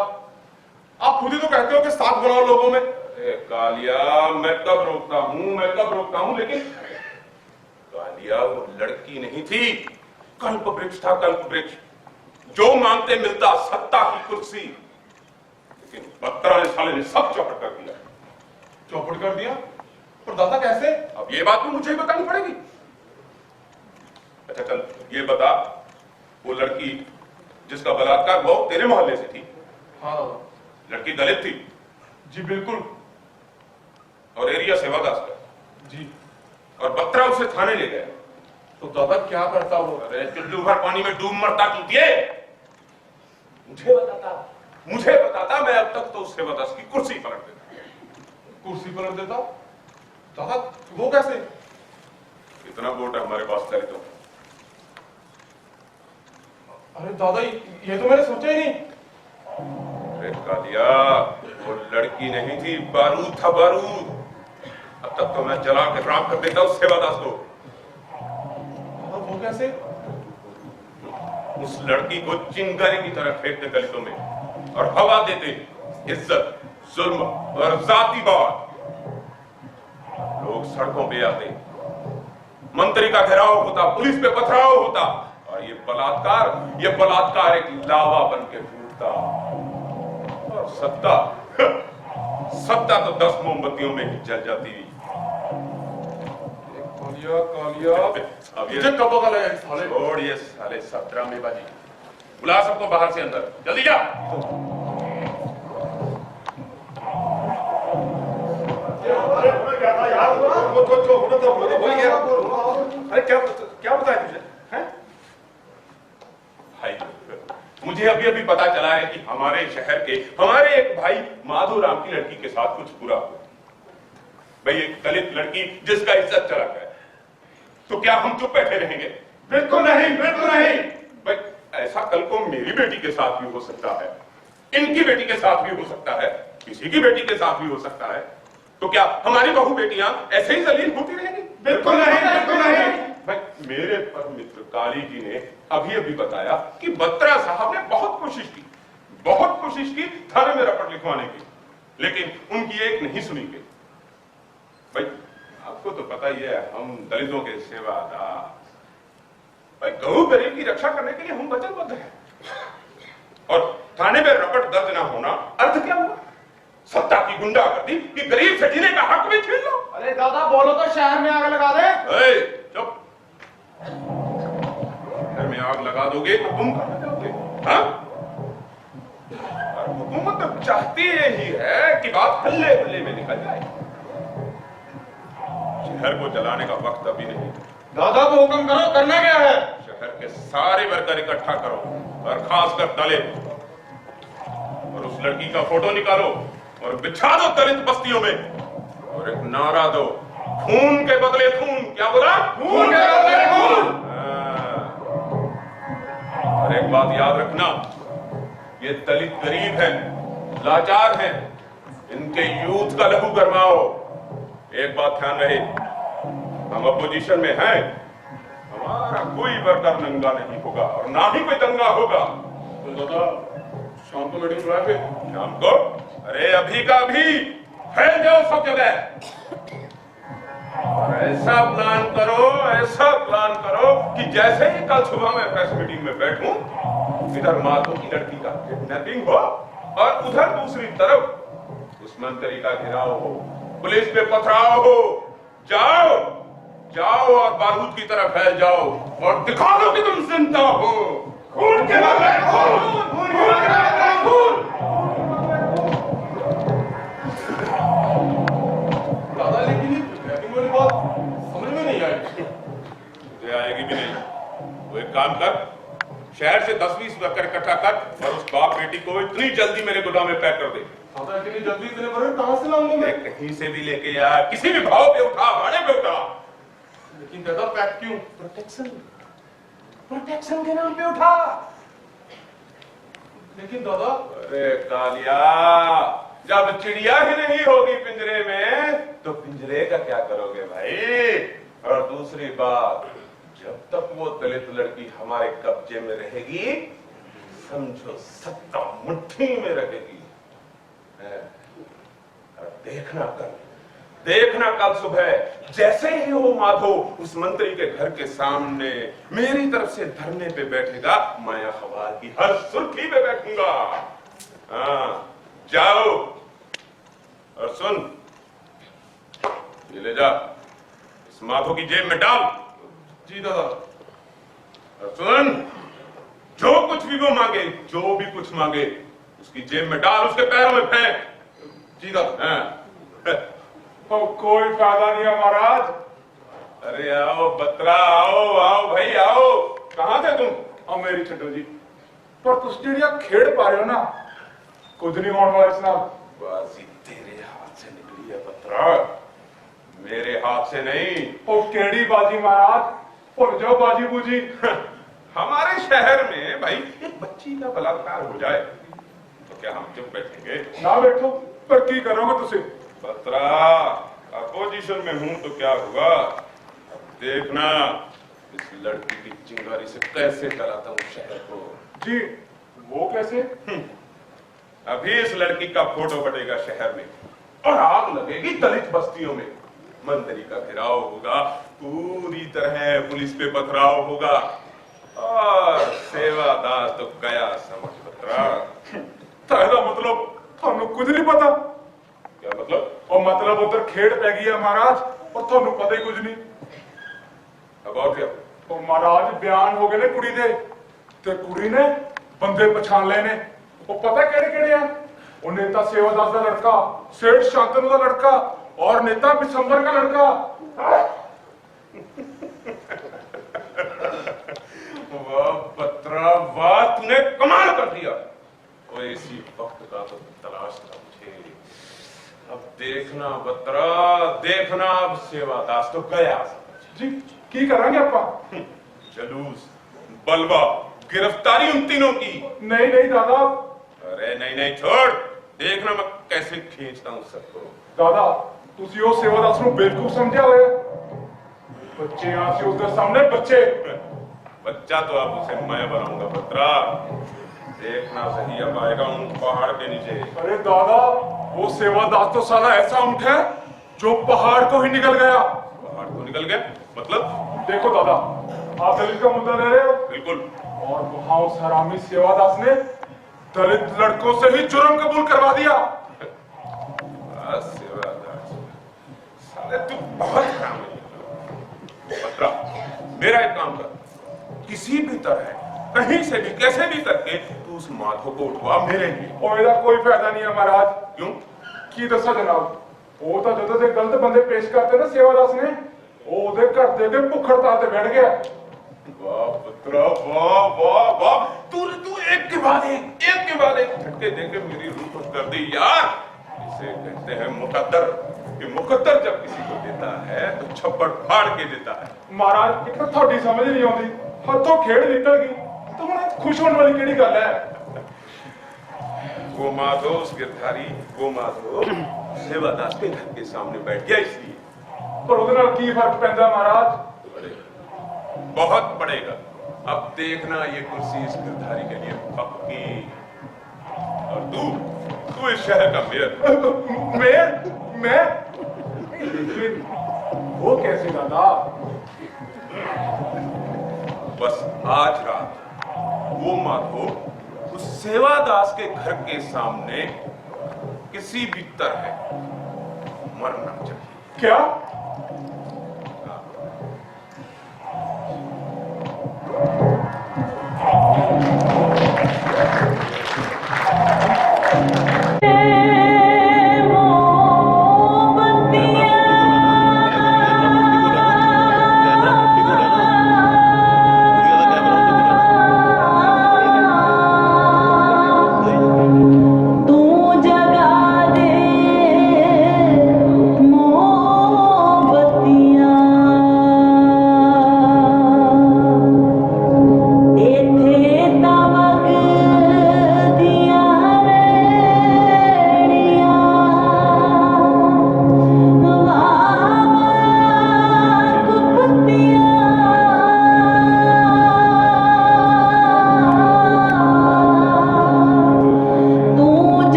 आप खुद ही तो कहते हो कि साथ बनाओ लोगों में। अरे कालिया, मैं कब रोकता हूं, लेकिन कालिया वो लड़की नहीं थी, कल्प वृक्ष था, कल्प वृक्ष, जो मांगते मिलता, सत्ता की कुर्सी। लेकिन बत्रा ने साले ने सब चौपट कर दिया। चौपट कर दिया? पर दादा कैसे? अब ये बात भी मुझे ही बतानी पड़ेगी। अच्छा चल ये बता, वो लड़की जिसका बलात्कार हुआ तेरे मोहल्ले से थी? हाँ दादा। लड़की दलित थी? जी बिल्कुल। और एरिया सेवादास का? जी। और बत्रा उसे थाने ले गया? तो दादा क्या करता वो? अरे चुल्लू भर पानी में डूब मरता चूतिए। मुझे बताता, मैं अब तक तो उस सेवादास की कुर्सी पलट देता। कुर्सी पलट देता? दादा वो कैसे? इतना वोट है हमारे पास दलितों। अरे दादा ये तो मैंने सोचा ही नहीं। अरे कालिया, वो लड़की नहीं थी, बारूद था, बारूद। अब तक तो मैं जला के राख कर देता उस सेवादास को। और वो कैसे? उस लड़की को चिंगारी की तरह फेंकते दलितों में और हवा देते इज्जत, जुल्म और जातिवाद। लोग सड़कों पे आते, मंत्री का घेराव होता, पुलिस पे पथराव होता, और ये बलात्कार एक लावा बन के फूटता। और सत्ता तो 10 मोमबत्तियों में ही जल जाती। कालिया अब ये मुझे कब पता लगा साले? छोड़ ये साले सब ड्रामेबाजी। बुला सबको बाहर से अंदर, जल्दी जा। अरे क्या बताया तुझे? हैं? भाई, मुझे अभी अभी पता चला है कि हमारे शहर के हमारे एक भाई माधोराम की लड़की के साथ कुछ बुरा हुआ। भाई एक दलित लड़की जिसका इज्जत चला गया, तो क्या हम चुप बैठे रहेंगे? बिल्कुल नहीं, बिल्कुल नहीं। भाई ऐसा कल को मेरी बेटी के साथ भी हो सकता है, इनकी बेटी के साथ भी हो सकता है, किसी की बेटी के साथ भी हो सकता है। तो क्या हमारी बहू बेटियां ऐसे ही जलील होती रहेंगी? बिल्कुल नहीं, बिल्कुल नहीं। भाई मेरे परम मित्र काली जी ने अभी अभी बताया कि बत्रा साहब ने बहुत कोशिश की थाने में रपट लिखवाने की, लेकिन उनकी एक नहीं सुनी गई। भाई आपको तो पता ही है, हम दलितों के सेवादार, भाई गऊ गरीब की रक्षा करने के लिए हम वचनबद्ध हैं। और थाने में रपट दर्ज ना होना अर्थ क्या हुआ? सत्ता की गुंडागर्दी कि गरीब से जीने का हक भी छीन लो। अरे दादा बोलो तो शहर में आग लगा दे। चुप, घर में आग लगा दोगे तो तुम कहां जाओगे? हाँ? और हुकूमत तो चाहती यही है कि बात हल्ले हल्ले में निकल जाए। शहर को जलाने का वक्त अभी नहीं। दादा को हुक्म करो, करना क्या है? शहर के सारे वर्कर इकट्ठा करो, और खासकर दलित, और उस लड़की का फोटो निकालो और बिछा दो दलित बस्तियों में, और एक नारा दो, खून के बदले खून। क्या बोला? खून के बदले खून। और एक बात याद रखना, ये दलित गरीब हैं, लाचार हैं, इनके यूथ का लहू गरमाओ। एक बात ध्यान रहे, हम अपोजिशन में हैं, हमारा कोई वर्कर नंगा नहीं होगा और ना ही कोई दंगा होगा। तो दादा शाम को मीटिंग बुलाए थे? शाम को? अरे अभी का अभी, फैल जाओ सब जगह। और ऐसा प्लान करो कि जैसे ही कल सुबह मैं प्रेस मीटिंग में बैठूं, इधर माधो की लड़की का किडनैपिंग हो और उधर दूसरी तरफ उस मंत्री का घेराव हो, पुलिस पे पथराव हो। जाओ और बारूद की तरह फैल जाओ और दिखा दो कि तुम जिंदा हो। खून के बगैर खून। दादा लेकिन ये किडनैपिंग वाली बात समझ में नहीं आई। तुझे आएगी भी नहीं। वो एक काम कर, शहर से 10-20 वर्कर इकट्ठा कर और उस बाप बेटी को इतनी जल्दी मेरे गोदाम में पैक कर दे। दादा इतनी जल्दी इतने बड़े कहां से लाऊंगा मैं? कहीं से भी लेके आ, किसी भी भाव पे उठा, भाड़े पे उठा। लेकिन दादा पैक क्यों? प्रोटेक्शन के नाम पे उठा। लेकिन दादा अरे कालिया, जब चिड़िया ही नहीं होगी पिंजरे में तो पिंजरे का क्या करोगे भाई? और दूसरी बात, जब तक वो दलित लड़की हमारे कब्जे में रहेगी, समझो सत्ता मुट्ठी में रहेगी। और देखना कल सुबह जैसे ही वो माधो उस मंत्री के घर के सामने मेरी तरफ से धरने पे बैठेगा, मैं अखबार की हर सुर्खी पे बैठूंगा। हाँ, जाओ और सुन, ये ले जा, इस माधो की जेब में डाल। जी दादा। और सुन, जो कुछ भी वो मांगे, जो भी कुछ मांगे, उसकी जेब में डाल, उसके पैरों में फेंक। जी दादा। हाँ। कोई फायदा नहीं है महाराज। अरे आओ बत्रा, आओ भाई आओ। कहां थे तुम? अब मेरी छड्डो जी, पर तुस जेड़िया खेड़ पा रहे हो ना, कुछ नहीं होने वाला इस नाल। बाजी तेरे हाथ से निकली है बत्रा, मेरे हाथ से नहीं। ओ केड़ी बाजी महाराज, भुल जाओ बाजी बूजी। हमारे शहर में भाई एक बच्ची का बलात्कार हो जाए तो क्या हम चुप बैठेंगे? ना बैठो, पर की करोगे तुसे? बत्रा, अपोजिशन में हूं तो क्या हुआ? अब देखना इस लड़की की चिंगारी से कैसे कराता हूं शहर को। जी, वो कैसे? अभी इस लड़की का फोटो बटेगा शहर में और आग लगेगी दलित बस्तियों में। मंत्री का घेराव होगा, पूरी तरह पुलिस पे पथराव होगा और सेवादास तो गया समझ बत्रा। तादा मतलब थानू कुछ नहीं पता? क्या मतलब? और मतलब उधर खेड़ पै गई है महाराज और थानू पता ही कुछ नहीं। अब और क्या? ਉਹ ਮਹਾਰਾਜ ਬਿਆਨ ਹੋ ਗਏ ਨੇ ਕੁੜੀ ਦੇ ਤੇ ਕੁੜੀ ਨੇ ਬੰਦੇ ਪਛਾਣ ਲਏ ਨੇ। ਉਹ ਪਤਾ ਕਿਹੜੇ ਕਿਹੜੇ ਆ? ਉਹ ਨੇਤਾ ਸੇਵਾਦਾਸ ਦਾ ਲੜਕਾ, ਸੇਠ ਸ਼ਾਂਤਨੂ ਦਾ ਲੜਕਾ और नेता बिशंबर का लड़का। वाह बत्रा, वाह, तूने कमाल कर दिया। वो इसी वक्त का तो तलाश था मुझे। अब देखना बत्रा, देखना, अब सेवादास तो गया। जी की करांगे आपा? जलूस, बलवा, गिरफ्तारी उन तीनों की। नहीं नहीं दादा। अरे नहीं नहीं छोड़, देखना मैं कैसे खींचता हूँ सबको। दादा तुसी वो सेवादास ਨੂੰ बेवकूफ समझा हुआ है। बच्चे यहाँ से उधर सामने बच्चे। बच्चा तो अब उसे मैं बनाऊंगा बत्रा, देखना सही अब आएगा उन पहाड़ के नीचे। अरे दादा वो सेवादास तो साला ऐसा ऊंट है जो पहाड़ को ही निकल गया। पहाड़ को निकल गया मतलब? देखो दादा, आप दलित का मुद्दा ले रहे हो। बिल्कुल। और वहां उस हरामी सेवादास ने दलित लड़कों से ही जुर्म कबूल करवा दिया। सेवादास, साले तू बहुत हराम है। बत्रा, मेरा एक काम कर, किसी भी तरह, कहीं से भी, कैसे भी करके तू उस माधो को उठवा मेरे लिए। और ਇਹਦਾ कोई फायदा नहीं है महाराज। क्यों? की दसा जनाब, वो तो ਜਦੋਂ ਦੇ गलत बंदे पेश करते ना सेवादास ने, ਉਹ ਉਹਦੇ ਘਰ ਦੇ ਕੇ ਭੁੱਖ ਹੜਤਾਲ ਤੇ बैठ गया। वाह बत्रा, वाह वाह वाह, तू एक के बाद एक झटके देके मेरी रूह खुश कर दी यार। इसे कहते हैं मुकद्दर, कि मुकद्दर जब किसी को देता है तो छप्पड़ फाड़ के देता है। महाराज एक तो ਤੁਹਾਡੀ समझ नहीं आती, हथों खेड़ निकल गई तो ਹੁਣ खुश होने वाली ਕਿਹੜੀ ਗੱਲ है? वो माधो, उस गिरधारी वो माधो सेवादास के घर के सामने बैठ गया इसलिए। पर ਉਹਦੇ ਨਾਲ ਕੀ फर्क पैंदा महाराज? बहुत पड़ेगा। अब देखना ये कुर्सी इस गिरधारी के लिए पक्की। और तू इस शहर का मेयर। मेयर? मैं? लेकिन वो कैसे दादा? बस आज रात वो माधो उस सेवादास के घर के सामने किसी भी तरह मरना चाहिए। क्या?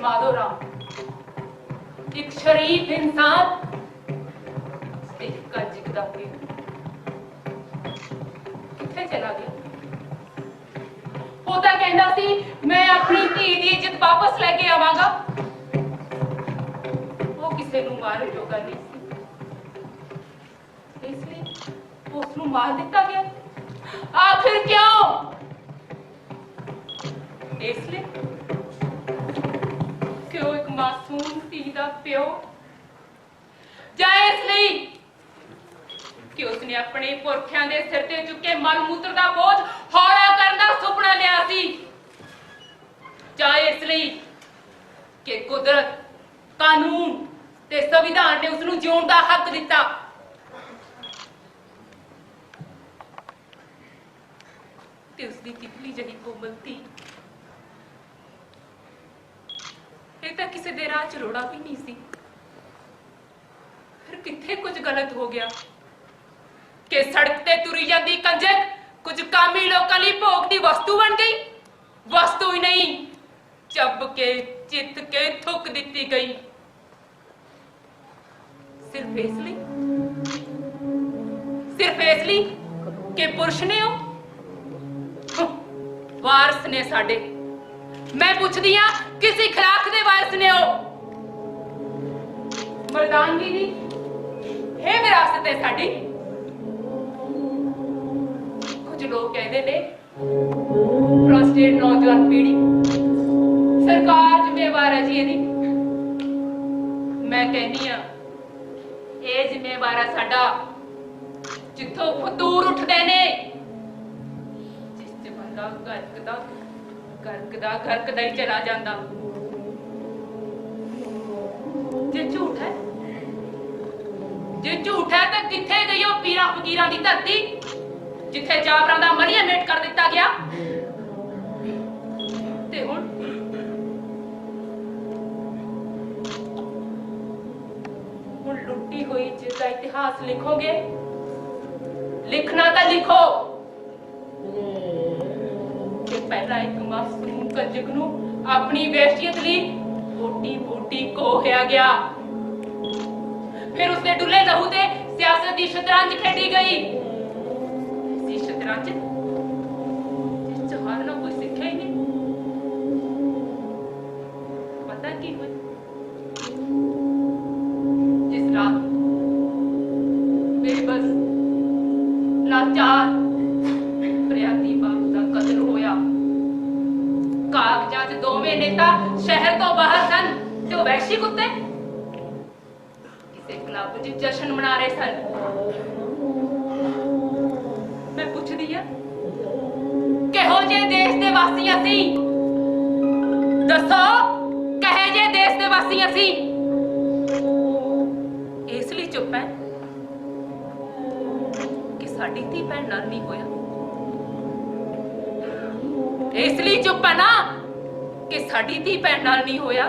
माधोराम एक शरीफ इंसान जिगदा किथे चला गया? ਉਹ ਤਾਂ ਕਹਿੰਦਾ ਸੀ ਮੈਂ ਆਪਣੀ ਧੀ ਦੀ ਇੱਜ਼ਤ ਵਾਪਸ ਲੈ ਕੇ ਆਵਾਂਗਾ। ਉਹ ਕਿਸੇ ਨੂੰ ਮਾਰਨ ਜੋਗਾ ਨਹੀਂ ਸੀ, ਇਸ ਲਈ ਉਸ ਨੂੰ ਮਾਰ ਦਿੱਤਾ ਗਿਆ। ਆਖਿਰ ਕਿਉਂ? ਇਸ ਲਈ ਕਿ ਉਹ ਇੱਕ ਮਾਸੂਮ ਧੀ ਦਾ ਪਿਓ, ਜਾਂ ਇਸ ਲਈ ਕਿ ਉਸਨੇ ਆਪਣੇ ਪੁਰਖਿਆਂ ਦੇ ਸਿਰ ਤੇ ਚੁੱਕੇ ਮਲ ਮੂਤਰ ਦਾ ਬੋਝ ਹੌਲਾ ਕਰਨ ਦਾ ਸੁਪਨਾ ਲਿਆ ਸੀ, ਜਾਂ ਇਸ ਲਈ ਕਿ ਕੁਦਰਤ, ਕਾਨੂੰਨ ਤੇ ਸੰਵਿਧਾਨ ਨੇ ਉਸ ਨੂੰ ਜਿਉਣ ਦਾ ਹੱਕ ਦਿੱਤਾ। ਤੇ ਉਸਦੀ ਤਿਤਲੀ ਜਿਹੀ ਕੋਮਲ ਧੀ, ਇਹ ਤਾਂ ਕਿਸੇ ਦੇ ਰਾਹ ਚ ਰੋੜਾ ਵੀ ਨਹੀਂ ਸੀ। ਫਿਰ ਕਿੱਥੇ ਕੁਝ ਗਲਤ ਹੋ ਗਿਆ ਕਿ ਸੜਕ ਤੇ ਤੁਰੀ ਜਾਂਦੀ ਕੰਜਕ ਕੁਝ ਕਾਮੀ ਲੋਕਾਂ ਲਈ ਭੋਗ ਦੀ ਵਸਤੂ ਬਣ ਗਈ। ਵਸਤੂ ਹੀ ਨਹੀਂ, ਚੱਬ ਕੇ ਚਿੱਤ ਕੇ ਥੁੱਕ ਦਿੱਤੀ ਗਈ, ਸਿਰਫ ਇਸ ਲਈ ਕਿ ਪੁਰਸ਼ ਨੇ ਉਹ ਵਾਰਸ ਨੇ ਸਾਡੇ। ਮੈਂ ਪੁੱਛਦੀ ਆ, ਕਿਸੇ ਖਿਲਾਫ ਦੇ ਵਾਰਸ ਨੇ ਉਹ? ਮਰਦਾਨਗੀ ਦੀ ਇਹ ਵਿਰਾਸਤ ਹੈ ਸਾਡੀ। ਕੁਝ ਲੋਕ ਕਹਿੰਦੇ ਨੇ ਪ੍ਰੋਸਟੇਟ ਨੌਜਵਾਨ ਪੀੜ੍ਹੀ, ਸਰਕਾਰ ਜ਼ਿੰਮੇਵਾਰ ਹੈ ਜੀ ਇਹਦੀ। ਮੈਂ ਕਹਿੰਦੀ ਆ ਇਹ ਜ਼ਿੰਮੇਵਾਰ ਹੈ ਸਾਡਾ, ਜਿੱਥੋਂ ਫਤੂਰ ਉੱਠਦੇ ਨੇ, ਜਿਸ ਤੇ ਬੰਦਾ ਗਰਕਦਾ ਹੀ ਚਲਾ ਜਾਂਦਾ। ਜੇ ਝੂਠ ਹੈ ਤਾਂ ਕਿੱਥੇ ਗਈ ਉਹ ਪੀਰਾਂ ਫਕੀਰਾਂ ਦੀ ਧਰਤੀ, ਜਿੱਥੇ ਜਾਬਰਾਂ ਦਾ ਮਲੀਆ ਮੇਟ ਕਰ ਦਿੱਤਾ ਗਿਆ। ਤੇ ਹੁਣ ਲੁੱਟੀ ਹੋਈ ਜਿਸ ਦਾ ਇਤਿਹਾਸ ਲਿਖੋਗੇ, ਲਿਖਣਾ ਤਾਂ ਲਿਖੋ ਕਿ ਪਹਿਲਾਂ ਇੱਕ ਮਾਸੂਮ ਕੰਜਕ ਨੂੰ ਆਪਣੀ ਵਹਿਸ਼ੀਅਤ ਲਈ ਬੋਟੀ ਕੋਹਿਆ ਗਿਆ, ਫਿਰ ਉਸਦੇ ਡੁੱਲੇ ਲਹੂ ਤੇ ਸਿਆਸਤ ਦੀ ਸ਼ਤਰੰਜ ਖੇਡੀ ਗਈ। ਇਸੀ ਸ਼ਤਰੰਜ ਜਿਸ ਚ ਹਾਰਨਾ ਕੋਈ ਸਿੱਖਿਆ ਹੀ ਨਹੀਂ। ਪਤਾ ਕੀ ਹੋਇਆ? ਜਿਸ ਰਾਤ ਬੇਬਸ ਲਾਚਾਰ ਫਰਿਆਦੀ ਬਾਪ ਦਾ ਕਤਲ ਹੋਇਆ, ਵਰਗੇ ਨੇਤਾ ਸ਼ਹਿਰ ਤੋਂ ਬਾਹਰ ਸਨ ਤੇ ਉਹ ਵੈਸ਼ੀ ਕੁੱਤੇ ਕਿਸੇ ਕਲੱਬ 'ਚ ਜਸ਼ਨ ਮਨਾ ਰਹੇ ਸਨ। ਮੈਂ ਪੁੱਛਦੀ ਆ ਕਿਹੋ ਜਿਹੇ ਦੇਸ਼ ਦੇ ਵਾਸੀ ਅਸੀਂ? ਦੱਸੋ ਕਹੇ ਜਿਹੇ ਦੇਸ਼ ਦੇ ਵਾਸੀ ਅਸੀਂ? ਇਸ ਲਈ ਚੁੱਪ ਹੈ ਕਿ ਸਾਡੀ ਧੀ ਭੈਣ ਨਾਲ ਨਹੀਂ ਹੋਇਆ। ਇਸ ਲਈ ਚੁੱਪ ਹੈ ਨਾ ਕਿ ਸਾਡੀ ਧੀ ਭੈਣ ਨਾਲ ਨਹੀਂ ਹੋਇਆ।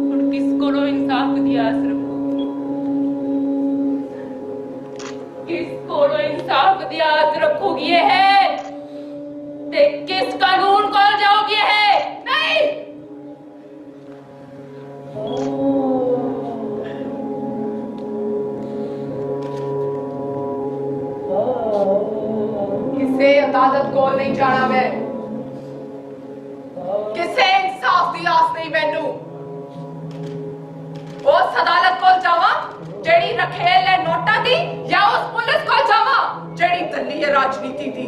ਹੁਣ ਕਿਸ ਕੋਲੋਂ ਇਨਸਾਫ ਦੀ ਆਸ ਰੱਖੋ? किस कोलो इंसाफ की आस रखोगी है ते किस कानून को जाओगी है? नहीं किसे अदालत को नहीं जाना मैं, किसे इंसाफ की आस नहीं मैनू। उस अदालत को जावा जेड़ी रखेल है नोटा दी, या उस पुलिस को जावा जेड़ी दली है राजनीति दी।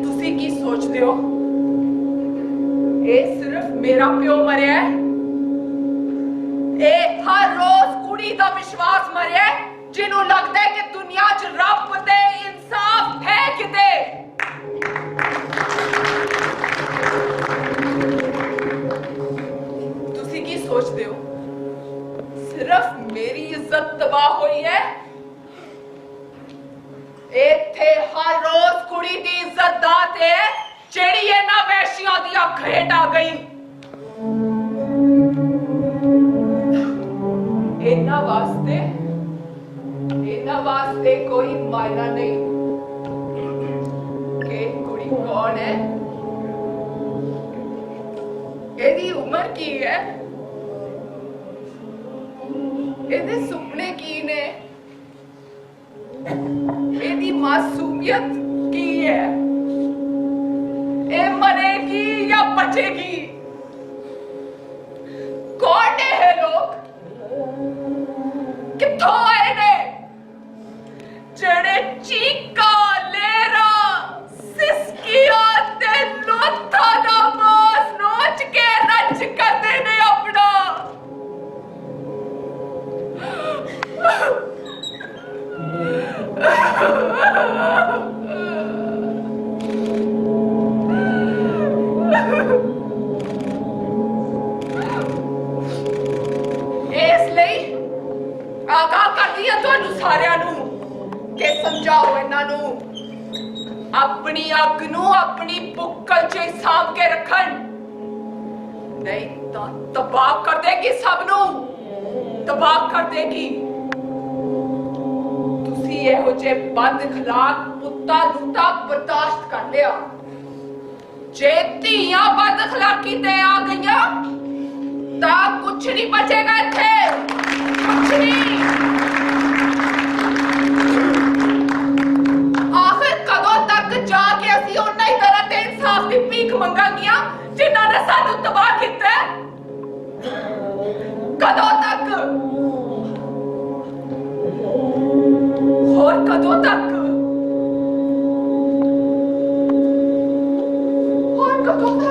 तुसी की सोचते हो ये सिर्फ मेरा प्यो मरिया है? ये हर रोज कुड़ी दा विश्वास मरिया है जिन्हों लगता है कि दुनिया च रब ते इंसाफ है किते। तुसी की सोचते हो सिर्फ मेरी इज्जत तबाह हुई है? इत्थे हर रोज कुड़ी दी इज्जत दाते है जेड़ी इन्हां वैश्यां दी अख हेठ आ गई। इन्हां वास्ते कोई मायना नहीं कि कुड़ी कौन है, एदी उम्र की है, एदे सुपने की ने, एदी मासूमियत की है, ए मरेगी या बचेगी? कौन ने है लोग? कित्थों आए ने जेड़े चीका लेरा सिसकिया ते लोथा दा मांस नोच के रच करदे ने अपना? इसलिए आगाह करदी है तुहानू सारियां नू कि समझाओ इन्हां नू अपनी अग नू अपनी बुक्कल च सांभ के रखन, नहीं तो तबाह कर देगी, सबनू तबाह कर देगी। तुसी इहो जे बद अखलाक पुत्ता लूटा बर्दाश्त कर लिया, जे धीयां बद अखलाकी ते आ गईयां तां कुछ नहीं बचेगा इत्थे, कुछ नहीं। आखिर कदों तक जाके असी उन्हां ही तरह ते इंसाफ दी भीख मंगांगियां जिन्हां ने सानू तबाह कीता है? कदों तक? और कदों तक? और कदों तक?